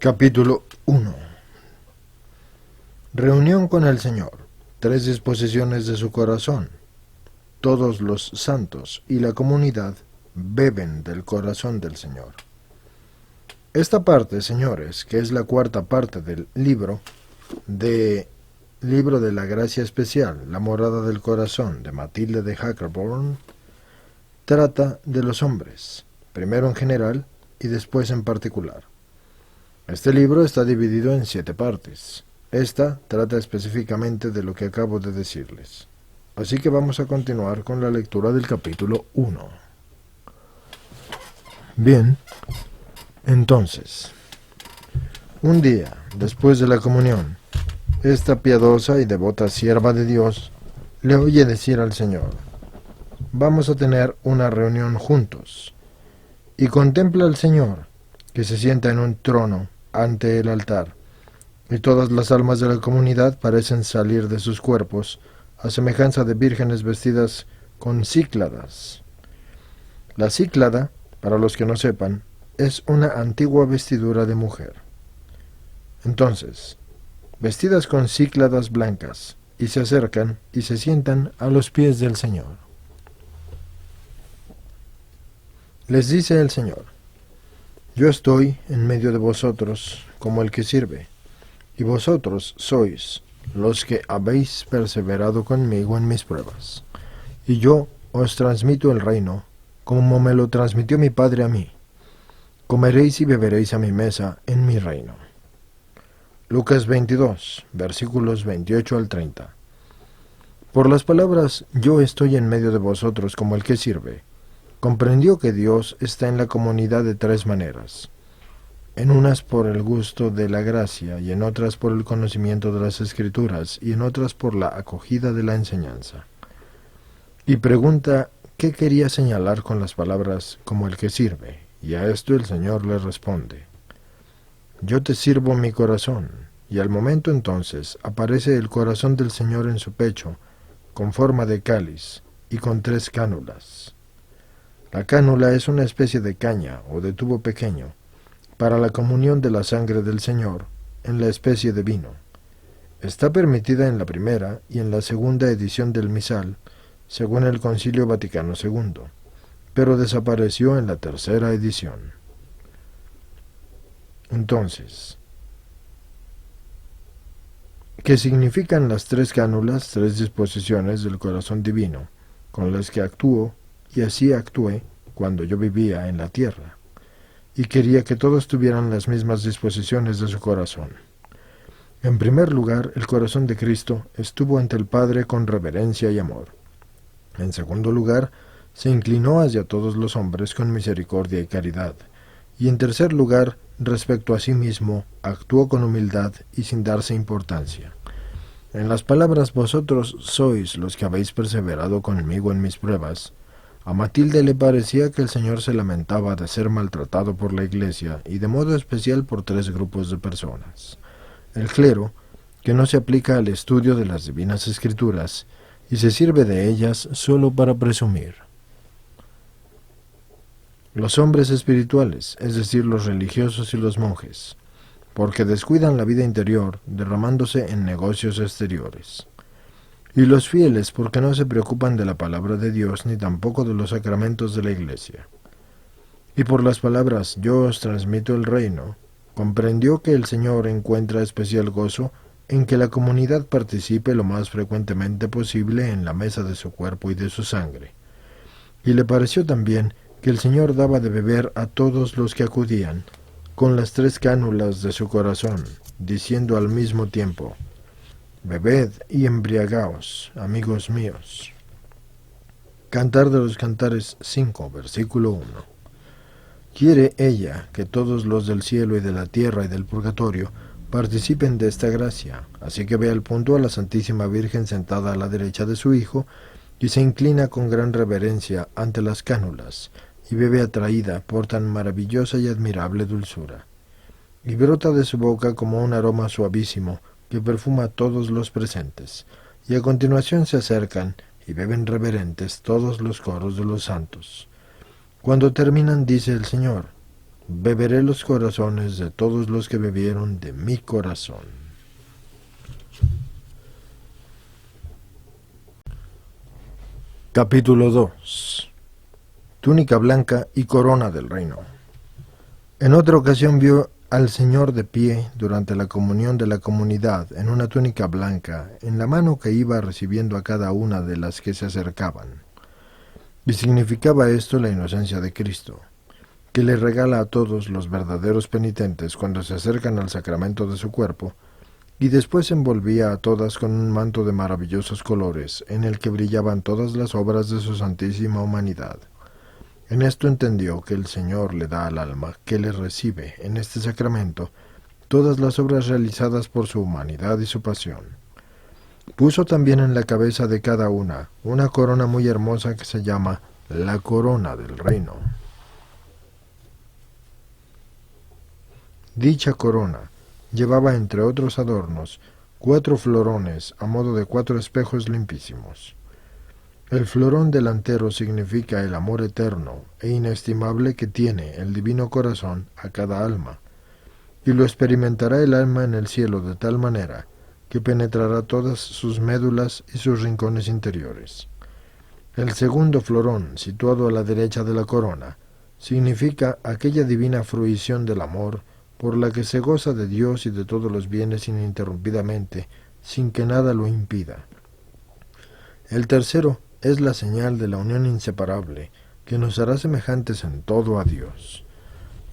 Capítulo 1. Reunión con el Señor. 3 disposiciones de su corazón. Todos los santos y la comunidad beben del corazón del Señor. Esta parte, señores, que es la cuarta parte del libro de la gracia especial, la morada del corazón, de Matilde de Hackerborn, trata de los hombres, primero en general y después en particular. Este libro está dividido en 7 partes. Esta trata específicamente de lo que acabo de decirles. Así que vamos a continuar con la lectura del capítulo 1. Bien, entonces, un día, después de la comunión, esta piadosa y devota sierva de Dios le oye decir al Señor: vamos a tener una reunión juntos. Y contempla al Señor, que se sienta en un trono ante el altar, y todas las almas de la comunidad parecen salir de sus cuerpos, a semejanza de vírgenes vestidas con cícladas. La cíclada, para los que no sepan, es una antigua vestidura de mujer. Entonces, vestidas con cícladas blancas, y se acercan y se sientan a los pies del Señor. Les dice el Señor: yo estoy en medio de vosotros como el que sirve, y vosotros sois los que habéis perseverado conmigo en mis pruebas. Y yo os transmito el reino, como me lo transmitió mi Padre a mí. Comeréis y beberéis a mi mesa en mi reino. Lucas 22, versículos 28 al 30. Por las palabras yo estoy en medio de vosotros como el que sirve, comprendió que Dios está en la comunidad de 3 maneras: en unas por el gusto de la gracia, y en otras por el conocimiento de las Escrituras, y en otras por la acogida de la enseñanza. Y pregunta qué quería señalar con las palabras como el que sirve, y a esto el Señor le responde: yo te sirvo mi corazón. Y al momento entonces aparece el corazón del Señor en su pecho, con forma de cáliz, y con 3 cánulas. La cánula es una especie de caña o de tubo pequeño para la comunión de la sangre del Señor en la especie de vino. Está permitida en la primera y en la segunda edición del misal, según el Concilio Vaticano II, pero desapareció en la tercera edición. Entonces, ¿qué significan las 3 cánulas, 3 disposiciones del corazón divino, con las que actúo y así actué cuando yo vivía en la tierra, y quería que todos tuvieran las mismas disposiciones de su corazón? En primer lugar, el corazón de Cristo estuvo ante el Padre con reverencia y amor. En segundo lugar, se inclinó hacia todos los hombres con misericordia y caridad. Y en tercer lugar, respecto a sí mismo, actuó con humildad y sin darse importancia. En las palabras vosotros sois los que habéis perseverado conmigo en mis pruebas, a Matilde le parecía que el Señor se lamentaba de ser maltratado por la Iglesia y de modo especial por 3 grupos de personas: el clero, que no se aplica al estudio de las divinas escrituras y se sirve de ellas solo para presumir; los hombres espirituales, es decir, los religiosos y los monjes, porque descuidan la vida interior, derramándose en negocios exteriores; y los fieles, porque no se preocupan de la palabra de Dios ni tampoco de los sacramentos de la Iglesia. Y por las palabras yo os transmito el reino, comprendió que el Señor encuentra especial gozo en que la comunidad participe lo más frecuentemente posible en la mesa de su cuerpo y de su sangre. Y le pareció también que el Señor daba de beber a todos los que acudían, con las 3 cánulas de su corazón, diciendo al mismo tiempo: bebed y embriagaos, amigos míos. Cantar de los Cantares 5, versículo 1. Quiere ella que todos los del cielo y de la tierra y del purgatorio participen de esta gracia, así que ve al punto a la Santísima Virgen sentada a la derecha de su Hijo, y se inclina con gran reverencia ante las cánulas, y bebe atraída por tan maravillosa y admirable dulzura. Y brota de su boca como un aroma suavísimo, que perfuma a todos los presentes, y a continuación se acercan y beben reverentes todos los coros de los santos. Cuando terminan, dice el Señor: beberé los corazones de todos los que bebieron de mi corazón. Capítulo 2. Túnica blanca y corona del reino. En otra ocasión vio al Señor de pie durante la comunión de la comunidad en una túnica blanca, en la mano que iba recibiendo a cada una de las que se acercaban. Y significaba esto la inocencia de Cristo, que le regala a todos los verdaderos penitentes cuando se acercan al sacramento de su cuerpo, y después envolvía a todas con un manto de maravillosos colores, en el que brillaban todas las obras de su santísima humanidad. En esto entendió que el Señor le da al alma que le recibe en este sacramento todas las obras realizadas por su humanidad y su pasión. Puso también en la cabeza de cada una corona muy hermosa que se llama la corona del reino. Dicha corona llevaba, entre otros adornos, 4 florones a modo de 4 espejos limpísimos. El florón delantero significa el amor eterno e inestimable que tiene el divino corazón a cada alma, y lo experimentará el alma en el cielo de tal manera que penetrará todas sus médulas y sus rincones interiores. El segundo florón, situado a la derecha de la corona, significa aquella divina fruición del amor por la que se goza de Dios y de todos los bienes ininterrumpidamente, sin que nada lo impida. El tercero es la señal de la unión inseparable, que nos hará semejantes en todo a Dios.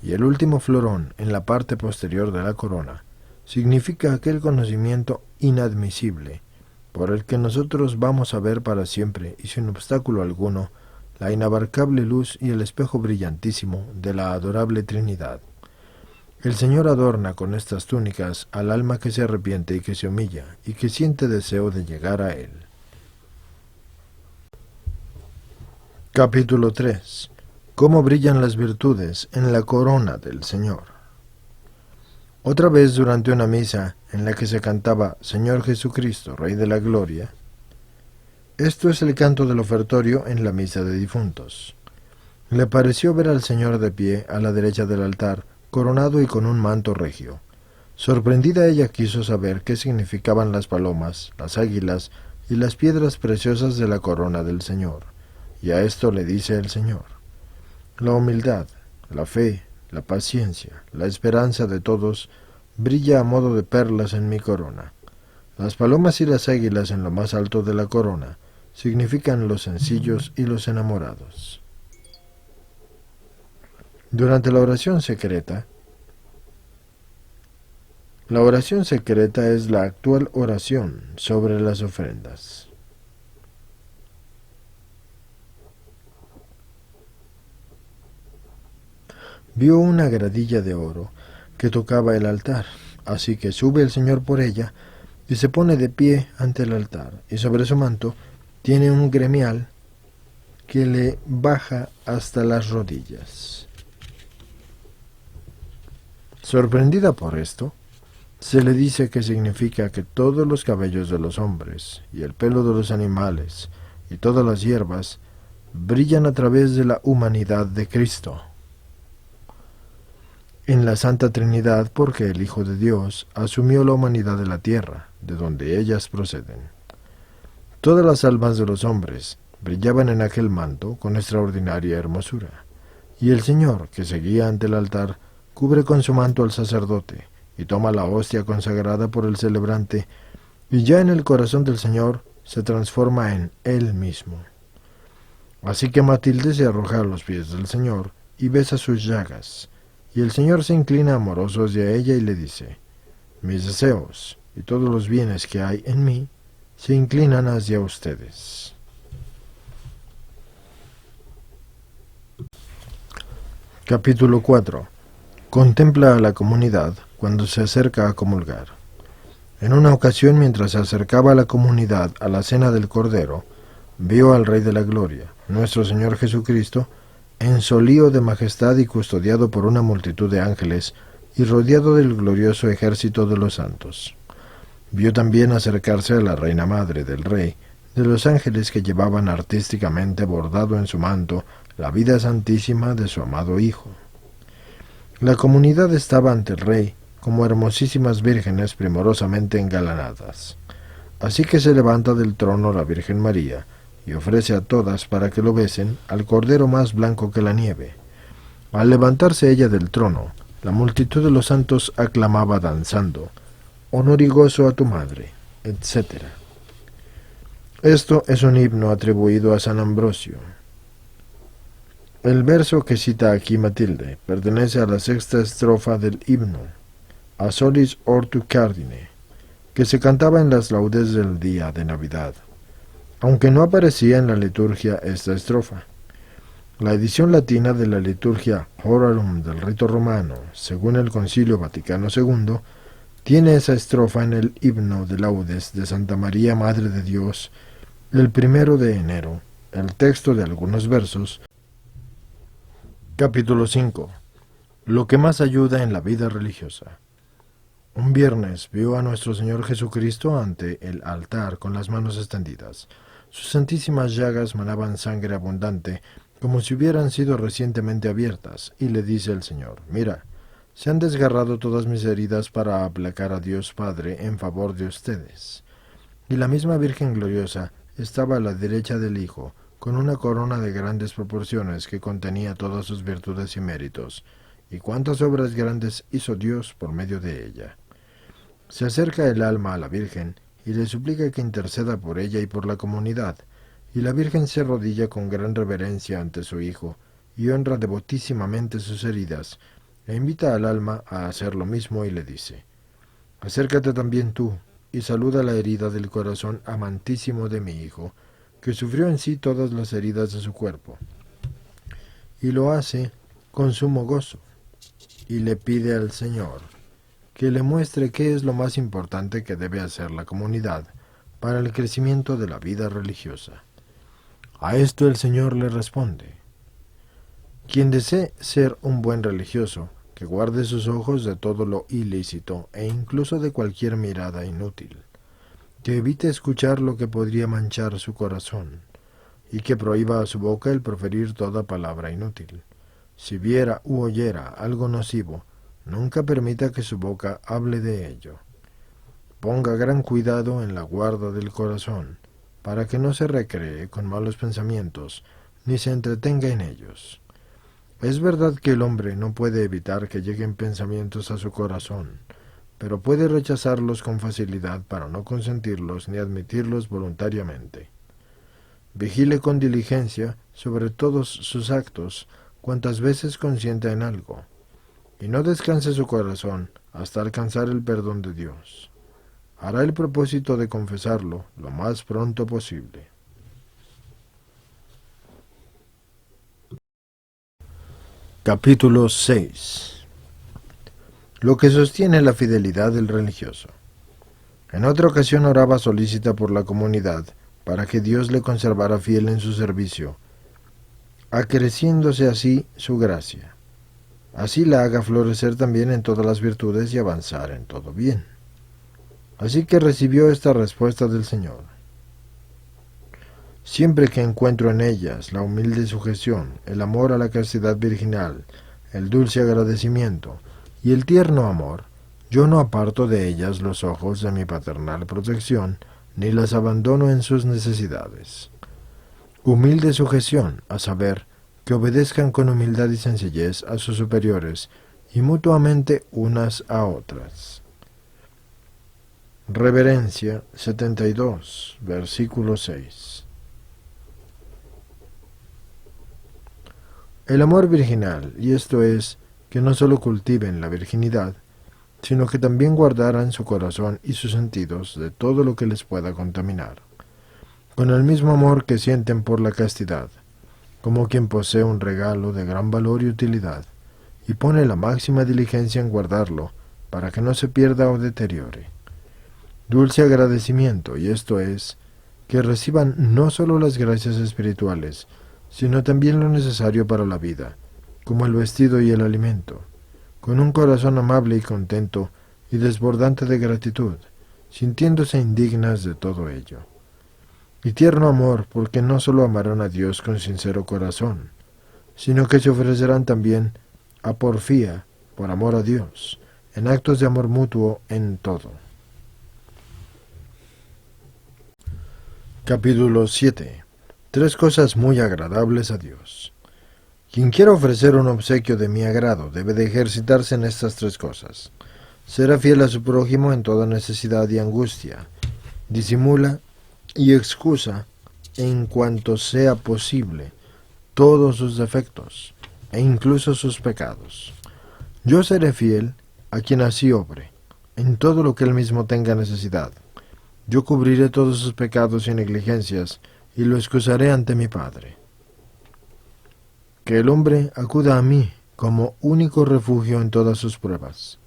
Y el último florón, en la parte posterior de la corona, significa aquel conocimiento inadmisible, por el que nosotros vamos a ver para siempre y sin obstáculo alguno la inabarcable luz y el espejo brillantísimo de la adorable Trinidad. El Señor adorna con estas túnicas al alma que se arrepiente y que se humilla, y que siente deseo de llegar a Él. Capítulo 3. Cómo brillan las virtudes en la corona del Señor. Otra vez, durante una misa en la que se cantaba Señor Jesucristo, Rey de la Gloria, esto es el canto del ofertorio en la misa de difuntos, le pareció ver al Señor de pie a la derecha del altar, coronado y con un manto regio. Sorprendida ella quiso saber qué significaban las palomas, las águilas y las piedras preciosas de la corona del Señor. Y a esto le dice el Señor: la humildad, la fe, la paciencia, la esperanza de todos brilla a modo de perlas en mi corona. Las palomas y las águilas en lo más alto de la corona significan los sencillos y los enamorados. Durante la oración secreta es la actual oración sobre las ofrendas. Vio una gradilla de oro que tocaba el altar, así que sube el Señor por ella y se pone de pie ante el altar, y sobre su manto tiene un gremial que le baja hasta las rodillas. Sorprendida por esto, se le dice que significa que todos los cabellos de los hombres y el pelo de los animales y todas las hierbas brillan a través de la humanidad de Cristo. En la Santa Trinidad, porque el Hijo de Dios asumió la humanidad de la tierra, de donde ellas proceden. Todas las almas de los hombres brillaban en aquel manto con extraordinaria hermosura, y el Señor, que seguía ante el altar, cubre con su manto al sacerdote, y toma la hostia consagrada por el celebrante, y ya en el corazón del Señor se transforma en Él mismo. Así que Matilde se arroja a los pies del Señor y besa sus llagas, y el Señor se inclina amoroso hacia ella y le dice: mis deseos y todos los bienes que hay en mí se inclinan hacia ustedes. Capítulo 4. Contempla a la comunidad cuando se acerca a comulgar. En una ocasión, mientras se acercaba a la comunidad a la cena del Cordero, vio al Rey de la Gloria, nuestro Señor Jesucristo, en solío de majestad y custodiado por una multitud de ángeles y rodeado del glorioso ejército de los santos. Vio también acercarse a la Reina Madre del Rey, de los ángeles que llevaban artísticamente bordado en su manto la vida santísima de su amado Hijo. La comunidad estaba ante el rey como hermosísimas vírgenes primorosamente engalanadas. Así que se levanta del trono la Virgen María y ofrece a todas para que lo besen al cordero más blanco que la nieve. Al levantarse ella del trono, la multitud de los santos aclamaba danzando: «Honor y gozo a tu madre», etc. Esto es un himno atribuido a San Ambrosio. El verso que cita aquí Matilde pertenece a la sexta estrofa del himno, A solis ortu cardine, que se cantaba en las laudes del día de Navidad, aunque no aparecía en la liturgia esta estrofa. La edición latina de la liturgia Horarum del rito romano, según el Concilio Vaticano II, tiene esa estrofa en el himno de laudes de Santa María Madre de Dios, el 1 de enero, el texto de algunos versos. Capítulo 5. Lo que más ayuda en la vida religiosa. Un viernes vio a nuestro Señor Jesucristo ante el altar con las manos extendidas. Sus santísimas llagas manaban sangre abundante, como si hubieran sido recientemente abiertas, y le dice el Señor: «Mira, se han desgarrado todas mis heridas para aplacar a Dios Padre en favor de ustedes». Y la misma Virgen gloriosa estaba a la derecha del Hijo, con una corona de grandes proporciones que contenía todas sus virtudes y méritos. Y cuántas obras grandes hizo Dios por medio de ella. Se acerca el alma a la Virgen y le suplica que interceda por ella y por la comunidad, y la Virgen se arrodilla con gran reverencia ante su Hijo y honra devotísimamente sus heridas, e invita al alma a hacer lo mismo y le dice: «Acércate también tú y saluda la herida del corazón amantísimo de mi Hijo, que sufrió en sí todas las heridas de su cuerpo». Y lo hace con sumo gozo, y le pide al Señor que le muestre qué es lo más importante que debe hacer la comunidad para el crecimiento de la vida religiosa. A esto el Señor le responde: «Quien desee ser un buen religioso, que guarde sus ojos de todo lo ilícito e incluso de cualquier mirada inútil, que evite escuchar lo que podría manchar su corazón, y que prohíba a su boca el proferir toda palabra inútil. Si viera u oyera algo nocivo, nunca permita que su boca hable de ello. Ponga gran cuidado en la guarda del corazón, para que no se recree con malos pensamientos, ni se entretenga en ellos. Es verdad que el hombre no puede evitar que lleguen pensamientos a su corazón, pero puede rechazarlos con facilidad para no consentirlos ni admitirlos voluntariamente. Vigile con diligencia sobre todos sus actos, cuantas veces consienta en algo, y no descanse su corazón hasta alcanzar el perdón de Dios. Hará el propósito de confesarlo lo más pronto posible». Capítulo 6. Lo que sostiene la fidelidad del religioso. En otra ocasión oraba solícita por la comunidad, para que Dios le conservara fiel en su servicio, acreciéndose así su gracia. Así la haga florecer también en todas las virtudes y avanzar en todo bien. Así que recibió esta respuesta del Señor: «Siempre que encuentro en ellas la humilde sujeción, el amor a la castidad virginal, el dulce agradecimiento y el tierno amor, yo no aparto de ellas los ojos de mi paternal protección, ni las abandono en sus necesidades». Humilde sujeción, a saber, que obedezcan con humildad y sencillez a sus superiores, y mutuamente unas a otras. Reverencia 72, versículo 6. El amor virginal, y esto es, que no sólo cultiven la virginidad, sino que también guardaran su corazón y sus sentidos de todo lo que les pueda contaminar, con el mismo amor que sienten por la castidad, como quien posee un regalo de gran valor y utilidad, y pone la máxima diligencia en guardarlo, para que no se pierda o deteriore. Dulce agradecimiento, y esto es, que reciban no sólo las gracias espirituales, sino también lo necesario para la vida, como el vestido y el alimento, con un corazón amable y contento y desbordante de gratitud, sintiéndose indignas de todo ello. Y tierno amor, porque no sólo amarán a Dios con sincero corazón, sino que se ofrecerán también a porfía, por amor a Dios, en actos de amor mutuo en todo. Capítulo 7. Tres cosas muy agradables a Dios. Quien quiera ofrecer un obsequio de mi agrado debe de ejercitarse en estas tres cosas. Será fiel a su prójimo en toda necesidad y angustia. Disimula y excusa en cuanto sea posible todos sus defectos e incluso sus pecados. Yo seré fiel a quien así obre, en todo lo que él mismo tenga necesidad. Yo cubriré todos sus pecados y negligencias y lo excusaré ante mi Padre. Que el hombre acuda a mí como único refugio en todas sus pruebas.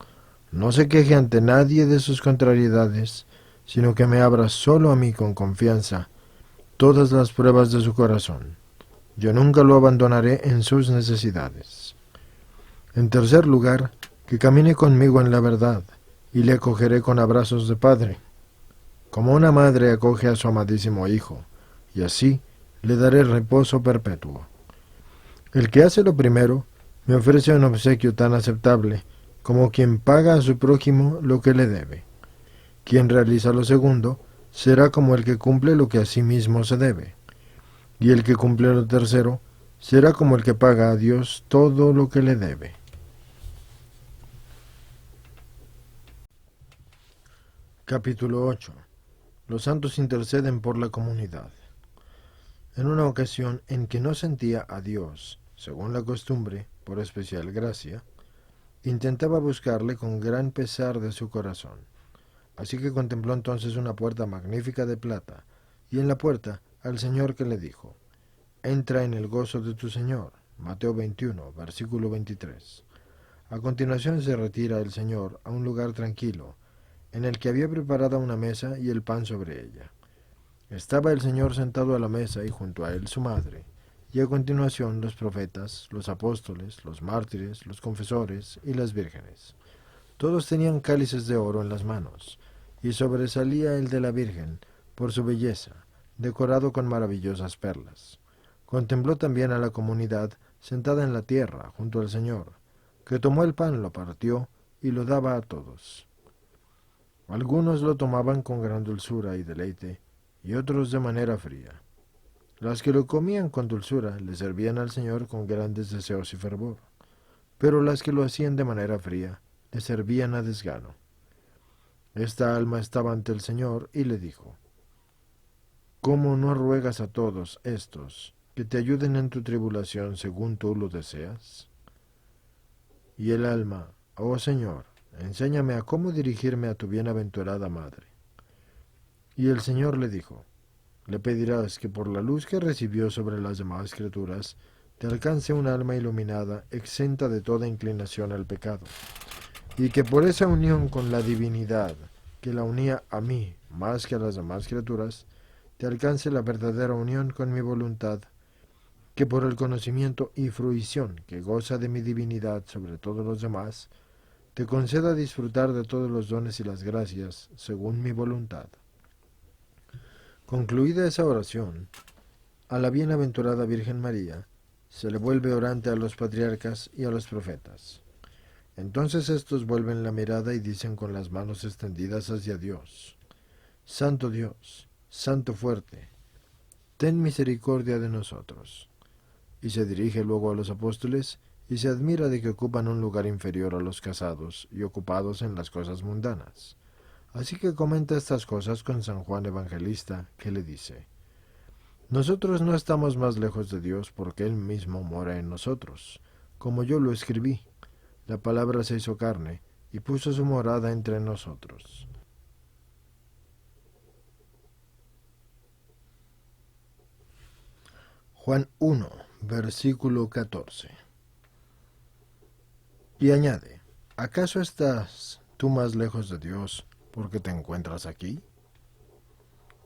No se queje ante nadie de sus contrariedades, sino que me abra solo a mí con confianza todas las pruebas de su corazón. Yo nunca lo abandonaré en sus necesidades. En tercer lugar, que camine conmigo en la verdad, y le acogeré con abrazos de padre, como una madre acoge a su amadísimo hijo, y así le daré reposo perpetuo. El que hace lo primero, me ofrece un obsequio tan aceptable como quien paga a su prójimo lo que le debe. Quien realiza lo segundo, será como el que cumple lo que a sí mismo se debe. Y el que cumple lo tercero, será como el que paga a Dios todo lo que le debe. Capítulo 8. Los santos interceden por la comunidad. En una ocasión en que no sentía a Dios, según la costumbre, por especial gracia, intentaba buscarle con gran pesar de su corazón. Así que contempló entonces una puerta magnífica de plata, y en la puerta al Señor que le dijo: Entra en el gozo de tu Señor. Mateo 21, versículo 23. A continuación se retira el Señor a un lugar tranquilo, en el que había preparada una mesa y el pan sobre ella. Estaba el Señor sentado a la mesa y junto a él su madre, y a continuación los profetas, los apóstoles, los mártires, los confesores y las vírgenes. Todos tenían cálices de oro en las manos, y sobresalía el de la Virgen por su belleza, decorado con maravillosas perlas. Contempló también a la comunidad sentada en la tierra junto al Señor, que tomó el pan, lo partió y lo daba a todos. Algunos lo tomaban con gran dulzura y deleite, y otros de manera fría. Las que lo comían con dulzura le servían al Señor con grandes deseos y fervor, pero las que lo hacían de manera fría le servían a desgano. Esta alma estaba ante el Señor y le dijo: ¿Cómo no ruegas a todos estos que te ayuden en tu tribulación según tú lo deseas? Y el alma: Oh Señor, enséñame a cómo dirigirme a tu bienaventurada madre. Y el Señor le dijo: Le pedirás que por la luz que recibió sobre las demás criaturas te alcance un alma iluminada, exenta de toda inclinación al pecado, y que por esa unión con la divinidad que la unía a mí más que a las demás criaturas, te alcance la verdadera unión con mi voluntad, que por el conocimiento y fruición que goza de mi divinidad sobre todos los demás, te conceda disfrutar de todos los dones y las gracias según mi voluntad. Concluida esa oración, a la bienaventurada Virgen María se le vuelve orante a los patriarcas y a los profetas. Entonces estos vuelven la mirada y dicen con las manos extendidas hacia Dios: Santo Dios, Santo fuerte, ten misericordia de nosotros. Y se dirige luego a los apóstoles y se admira de que ocupan un lugar inferior a los casados y ocupados en las cosas mundanas. Así que comenta estas cosas con San Juan Evangelista, que le dice: Nosotros no estamos más lejos de Dios porque Él mismo mora en nosotros, como yo lo escribí. La palabra se hizo carne y puso su morada entre nosotros. Juan 1, versículo 14. Y añade: ¿Acaso estás tú más lejos de Dios porque te encuentras aquí?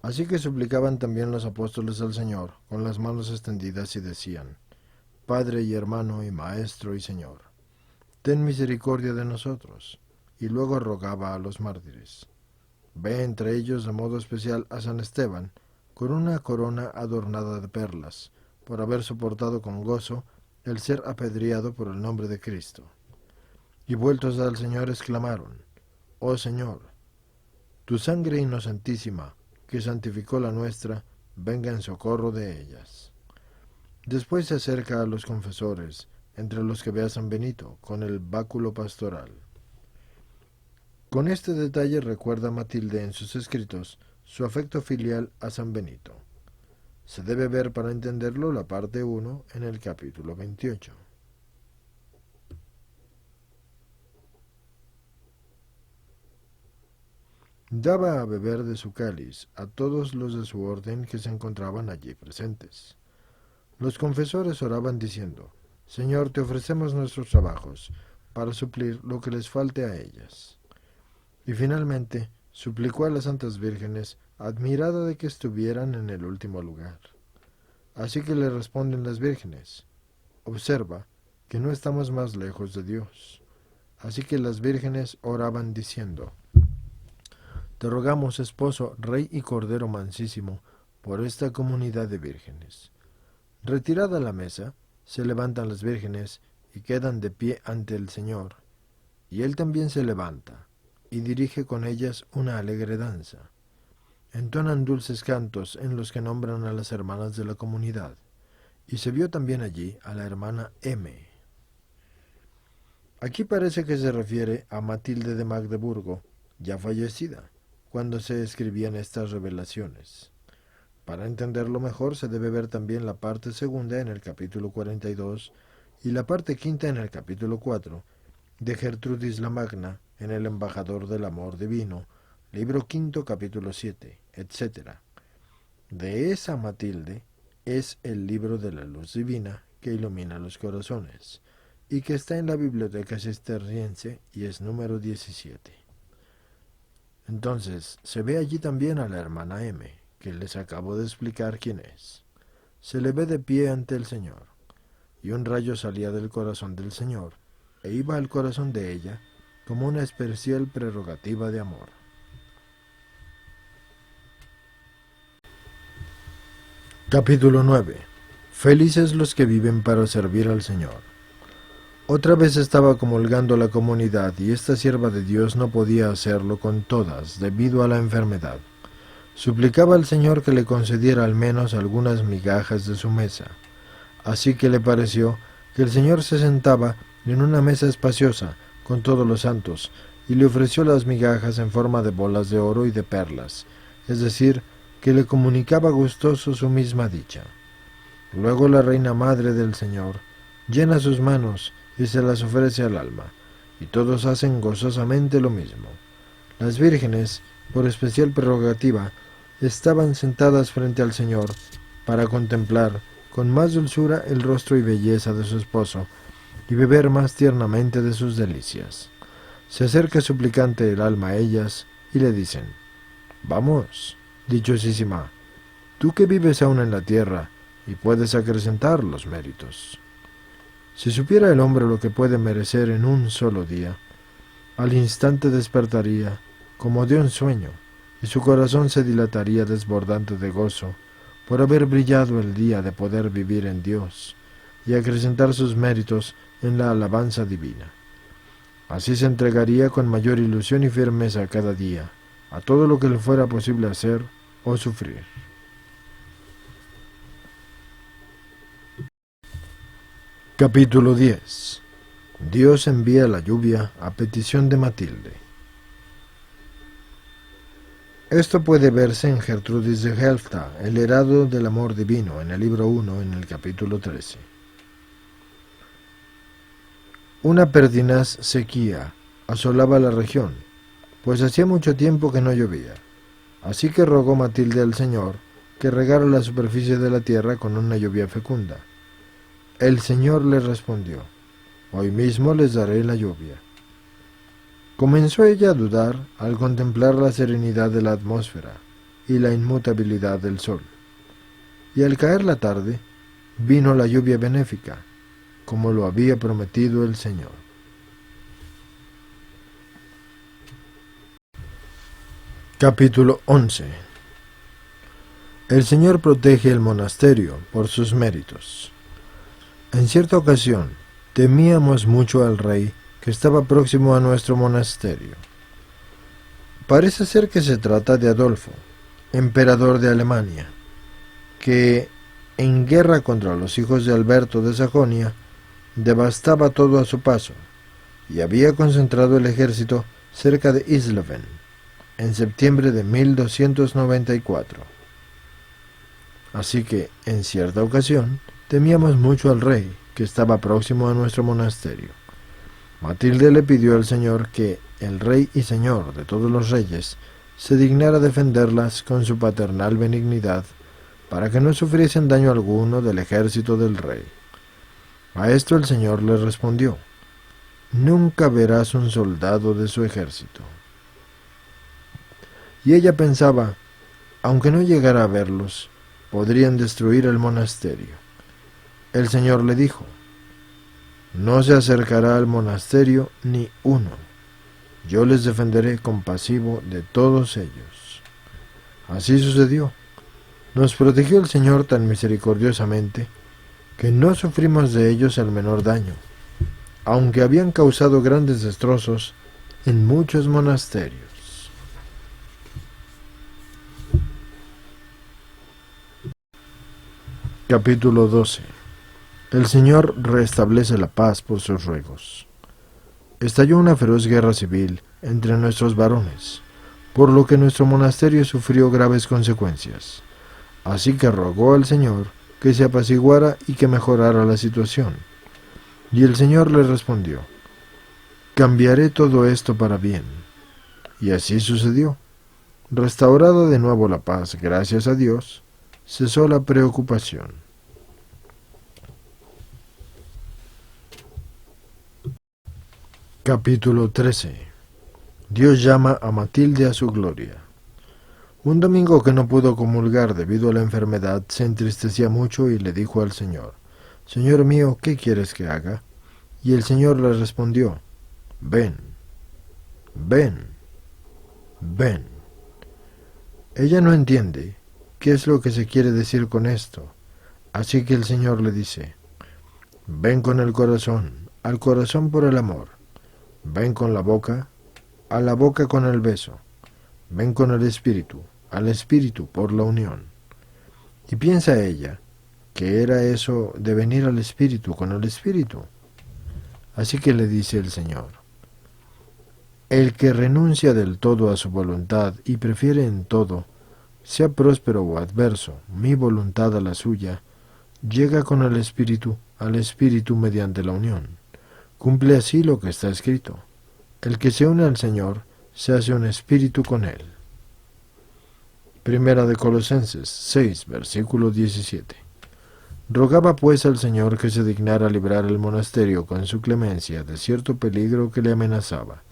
Así que suplicaban también los apóstoles al Señor con las manos extendidas y decían: Padre y hermano y maestro y Señor, ten misericordia de nosotros. Y luego rogaba a los mártires. Ve entre ellos de modo especial a San Esteban, con una corona adornada de perlas, por haber soportado con gozo el ser apedreado por el nombre de Cristo. y vueltos al Señor exclamaron: «Oh Señor, tu sangre inocentísima, que santificó la nuestra, venga en socorro de ellas». Después se acerca a los confesores, entre los que ve a San Benito, con el báculo pastoral. Con este detalle recuerda Matilde en sus escritos su afecto filial a San Benito. Se debe ver para entenderlo la parte 1 en el capítulo 28. Daba a beber de su cáliz a todos los de su orden que se encontraban allí presentes. Los confesores oraban diciendo: «Señor, te ofrecemos nuestros trabajos para suplir lo que les falte a ellas». Y finalmente suplicó a las santas vírgenes, admirada de que estuvieran en el último lugar. Así que le responden las vírgenes: «Observa que no estamos más lejos de Dios». Así que las vírgenes oraban diciendo: «Te rogamos, esposo, rey y cordero mansísimo, por esta comunidad de vírgenes». Retirada la mesa, se levantan las vírgenes y quedan de pie ante el Señor, y Él también se levanta y dirige con ellas una alegre danza. Entonan dulces cantos en los que nombran a las hermanas de la comunidad, y se vio también allí a la hermana M. Aquí parece que se refiere a Matilde de Magdeburgo, ya fallecida, cuando se escribían estas revelaciones. Para entenderlo mejor se debe ver también la parte segunda en el capítulo 42 y la parte quinta en el capítulo 4 de Gertrudis la Magna en el Embajador del Amor Divino, libro quinto, capítulo 7, etc. De esa Matilde es el libro de la luz divina que ilumina los corazones y que está en la Biblioteca Cisterciense y es número 17. Entonces se ve allí también a la hermana M, que les acabo de explicar quién es. Se le ve de pie ante el Señor, y un rayo salía del corazón del Señor, e iba al corazón de ella como una especial prerrogativa de amor. Capítulo 9. Felices los que viven para servir al Señor. Otra vez estaba comulgando la comunidad, y esta sierva de Dios no podía hacerlo con todas, debido a la enfermedad. Suplicaba al Señor que le concediera al menos algunas migajas de su mesa. Así que le pareció que el Señor se sentaba en una mesa espaciosa con todos los santos, y le ofreció las migajas en forma de bolas de oro y de perlas, es decir, que le comunicaba gustoso su misma dicha. Luego la reina madre del Señor llena sus manos y se las ofrece al alma, y todos hacen gozosamente lo mismo. Las vírgenes, por especial prerrogativa, estaban sentadas frente al Señor para contemplar con más dulzura el rostro y belleza de su esposo y beber más tiernamente de sus delicias. Se acerca suplicante el alma a ellas y le dicen: «Vamos, dichosísima, tú que vives aún en la tierra y puedes acrecentar los méritos». Si supiera el hombre lo que puede merecer en un solo día, al instante despertaría como de un sueño, y su corazón se dilataría desbordante de gozo por haber brillado el día de poder vivir en Dios y acrecentar sus méritos en la alabanza divina. Así se entregaría con mayor ilusión y firmeza cada día a todo lo que le fuera posible hacer o sufrir. Capítulo 10. Dios envía la lluvia a petición de Matilde. Esto puede verse en Gertrudis de Helfta, el heraldo del amor divino, en el libro 1, en el capítulo 13. Una pertinaz sequía asolaba la región, pues hacía mucho tiempo que no llovía. Así que rogó Matilde al Señor que regara la superficie de la tierra con una lluvia fecunda. El Señor le respondió: «Hoy mismo les daré la lluvia». Comenzó ella a dudar al contemplar la serenidad de la atmósfera y la inmutabilidad del sol. Y al caer la tarde, vino la lluvia benéfica, como lo había prometido el Señor. Capítulo 11. El Señor protege el monasterio por sus méritos. En cierta ocasión, temíamos mucho al rey que estaba próximo a nuestro monasterio. Parece ser que se trata de Adolfo, emperador de Alemania, que, en guerra contra los hijos de Alberto de Sajonia, devastaba todo a su paso y había concentrado el ejército cerca de Isleben en septiembre de 1294. Así que, en cierta ocasión, temíamos mucho al rey, que estaba próximo a nuestro monasterio. Matilde le pidió al Señor que el Rey y Señor de todos los reyes se dignara defenderlas con su paternal benignidad, para que no sufriesen daño alguno del ejército del rey. A esto el Señor le respondió: «Nunca verás un soldado de su ejército». Y ella pensaba, aunque no llegara a verlos, podrían destruir el monasterio. El Señor le dijo: «No se acercará al monasterio ni uno. Yo les defenderé compasivo de todos ellos». Así sucedió. Nos protegió el Señor tan misericordiosamente que no sufrimos de ellos el menor daño, aunque habían causado grandes destrozos en muchos monasterios. Capítulo 12. El Señor restablece la paz por sus ruegos. Estalló una feroz guerra civil entre nuestros varones, por lo que nuestro monasterio sufrió graves consecuencias. Así que rogó al Señor que se apaciguara y que mejorara la situación. Y el Señor le respondió: «Cambiaré todo esto para bien». Y así sucedió. Restaurada de nuevo la paz, gracias a Dios, cesó la preocupación. Capítulo 13. Dios llama a Matilde a su gloria. Un domingo que no pudo comulgar debido a la enfermedad, se entristecía mucho y le dijo al Señor: «Señor mío, ¿qué quieres que haga?». Y el Señor le respondió: «Ven, ven, ven». Ella no entiende qué es lo que se quiere decir con esto, así que el Señor le dice: «Ven con el corazón, al corazón por el amor. Ven con la boca, a la boca con el beso. Ven con el espíritu, al espíritu por la unión». Y piensa ella que era eso de venir al espíritu con el espíritu. Así que le dice el Señor: «El que renuncia del todo a su voluntad y prefiere en todo, sea próspero o adverso, mi voluntad a la suya, llega con el espíritu al espíritu mediante la unión. Cumple así lo que está escrito: el que se une al Señor se hace un espíritu con él». Primera de Colosenses 6, versículo 17. Rogaba pues al Señor que se dignara librar el monasterio con su clemencia de cierto peligro que le amenazaba.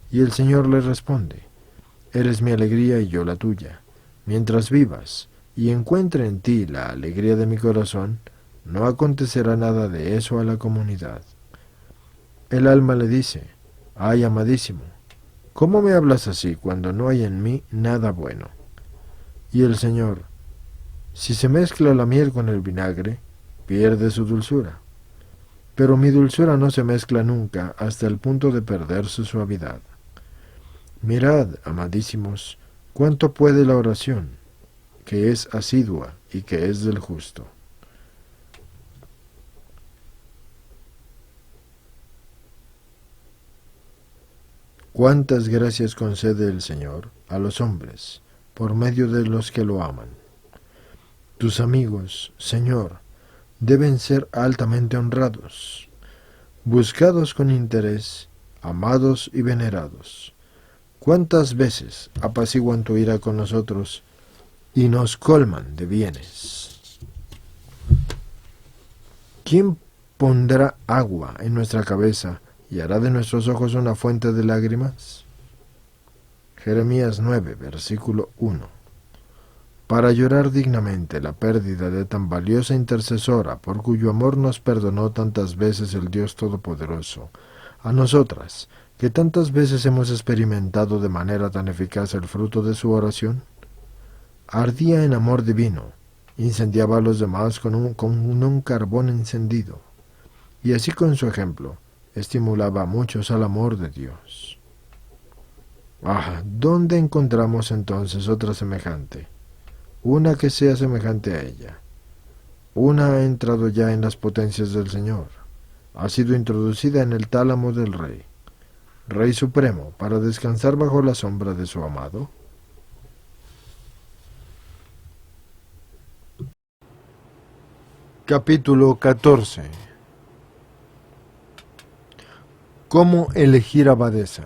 Y el Señor le responde: «Eres mi alegría y yo la tuya. Mientras vivas y encuentre en ti la alegría de mi corazón, no acontecerá nada de eso a la comunidad». El alma le dice: «Ay, amadísimo, ¿cómo me hablas así cuando no hay en mí nada bueno?». Y el Señor: «Si se mezcla la miel con el vinagre, pierde su dulzura. Pero mi dulzura no se mezcla nunca hasta el punto de perder su suavidad. Mirad, amadísimos, cuánto puede la oración, que es asidua y que es del justo». Cuántas gracias concede el Señor a los hombres por medio de los que lo aman. Tus amigos, Señor, deben ser altamente honrados, buscados con interés, amados y venerados. Cuántas veces apaciguan tu ira con nosotros y nos colman de bienes. ¿Quién pondrá agua en nuestra cabeza y hará de nuestros ojos una fuente de lágrimas? Jeremías 9, versículo 1. Para llorar dignamente la pérdida de tan valiosa intercesora, por cuyo amor nos perdonó tantas veces el Dios Todopoderoso, a nosotras, que tantas veces hemos experimentado de manera tan eficaz el fruto de su oración. Ardía en amor divino, incendiaba a los demás con un carbón encendido, y así con su ejemplo estimulaba a muchos al amor de Dios. ¿Dónde encontramos entonces otra semejante? Una que sea semejante a ella. Una ha entrado ya en las potencias del Señor. Ha sido introducida en el tálamo del Rey, Rey Supremo, para descansar bajo la sombra de su amado. Capítulo 14. ¿Cómo elegir abadesa?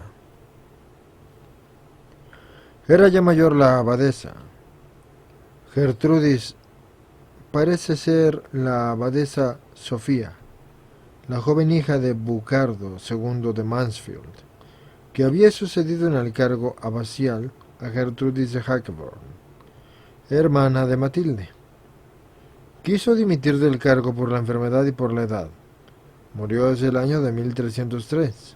Era ya mayor la abadesa. Gertrudis parece ser la abadesa Sofía, la joven hija de Bucardo II de Mansfield, que había sucedido en el cargo abacial a Gertrudis de Hagborn, hermana de Matilde. Quiso dimitir del cargo por la enfermedad y por la edad. Murió hacia el año de 1303,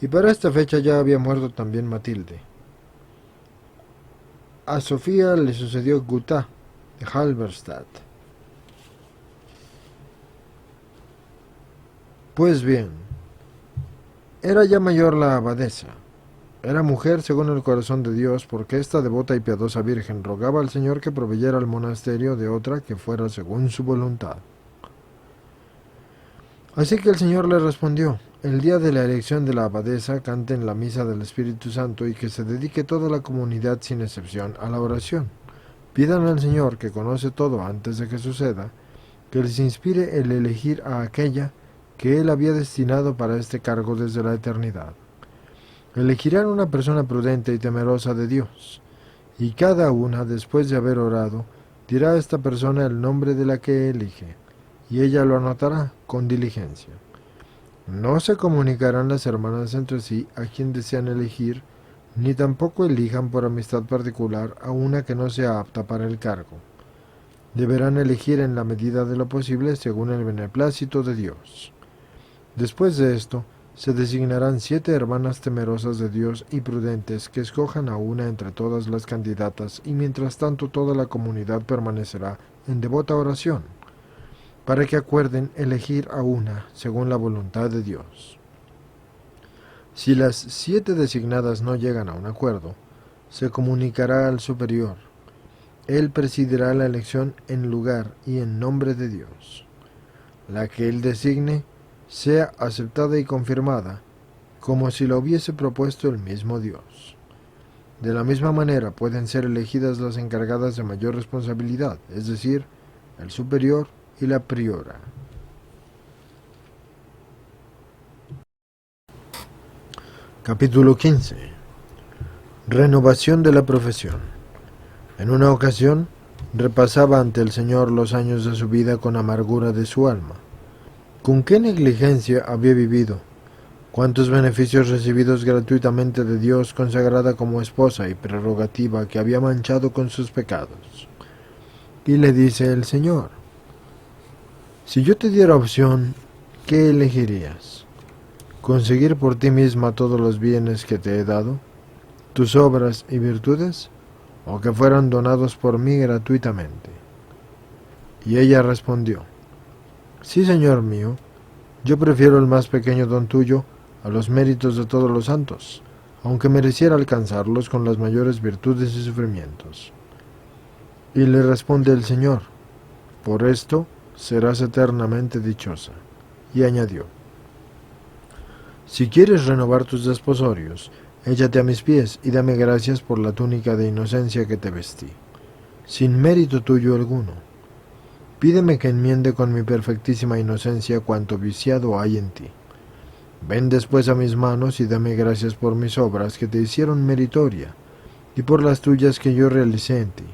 y para esta fecha ya había muerto también Matilde. A Sofía le sucedió Gutá de Halberstadt. Pues bien, era ya mayor la abadesa. Era mujer según el corazón de Dios, porque esta devota y piadosa virgen rogaba al Señor que proveyera al monasterio de otra que fuera según su voluntad. Así que el Señor le respondió: el día de la elección de la abadesa canten la misa del Espíritu Santo y que se dedique toda la comunidad sin excepción a la oración. Pidan al Señor, que conoce todo antes de que suceda, que les inspire el elegir a aquella que Él había destinado para este cargo desde la eternidad. Elegirán una persona prudente y temerosa de Dios, y cada una, después de haber orado, dirá a esta persona el nombre de la que elige, y ella lo anotará con diligencia. No se comunicarán las hermanas entre sí a quien desean elegir, ni tampoco elijan por amistad particular a una que no sea apta para el cargo. Deberán elegir en la medida de lo posible según el beneplácito de Dios. Después de esto, se designarán 7 hermanas temerosas de Dios y prudentes que escojan a una entre todas las candidatas, y mientras tanto toda la comunidad permanecerá en devota oración, para que acuerden elegir a una según la voluntad de Dios. Si las 7 designadas no llegan a un acuerdo, se comunicará al superior. Él presidirá la elección en lugar y en nombre de Dios. La que él designe sea aceptada y confirmada, como si la hubiese propuesto el mismo Dios. De la misma manera pueden ser elegidas las encargadas de mayor responsabilidad, es decir, el superior y la priora. Capítulo 15. Renovación de la profesión. En una ocasión, repasaba ante el Señor los años de su vida con amargura de su alma. ¿Con qué negligencia había vivido? ¿Cuántos beneficios recibidos gratuitamente de Dios, consagrada como esposa y prerrogativa que había manchado con sus pecados? Y le dice el Señor: si yo te diera opción, ¿qué elegirías? ¿Conseguir por ti misma todos los bienes que te he dado, tus obras y virtudes, o que fueran donados por mí gratuitamente? Y ella respondió: sí, Señor mío, yo prefiero el más pequeño don tuyo a los méritos de todos los santos, aunque mereciera alcanzarlos con las mayores virtudes y sufrimientos. Y le responde el Señor: por esto serás eternamente dichosa. Y añadió: si quieres renovar tus desposorios, échate a mis pies y dame gracias por la túnica de inocencia que te vestí, sin mérito tuyo alguno. Pídeme que enmiende con mi perfectísima inocencia cuanto viciado hay en ti. Ven después a mis manos y dame gracias por mis obras que te hicieron meritoria, y por las tuyas que yo realicé en ti.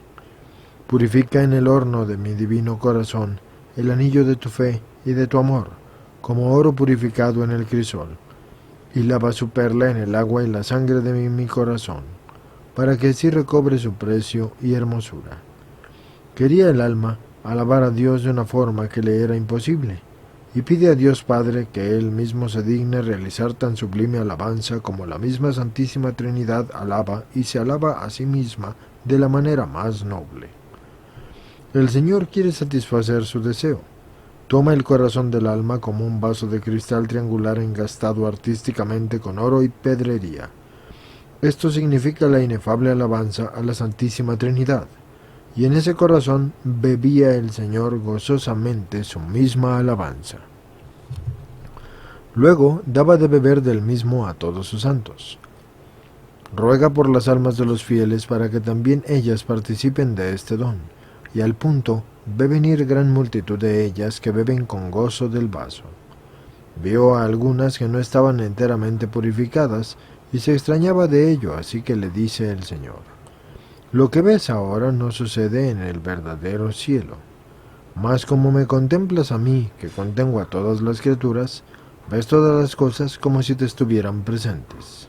Purifica en el horno de mi divino corazón el anillo de tu fe y de tu amor, como oro purificado en el crisol, y lava su perla en el agua y la sangre de mi corazón, para que así recobre su precio y hermosura. Quería el alma alabar a Dios de una forma que le era imposible, y pide a Dios Padre que Él mismo se digne realizar tan sublime alabanza como la misma Santísima Trinidad alaba y se alaba a sí misma de la manera más noble. El Señor quiere satisfacer su deseo, Toma el corazón del alma como un vaso de cristal triangular engastado artísticamente con oro y pedrería. Esto significa la inefable alabanza a la Santísima Trinidad, y en ese corazón bebía el Señor gozosamente su misma alabanza. Luego daba de beber del mismo a todos sus santos. Ruega por las almas de los fieles para que también ellas participen de este don, y al punto ve venir gran multitud de ellas que beben con gozo del vaso. Vio a algunas que no estaban enteramente purificadas, y se extrañaba de ello, así que le dice el Señor: lo que ves ahora no sucede en el verdadero cielo. Mas como me contemplas a mí, que contengo a todas las criaturas, ves todas las cosas como si te estuvieran presentes.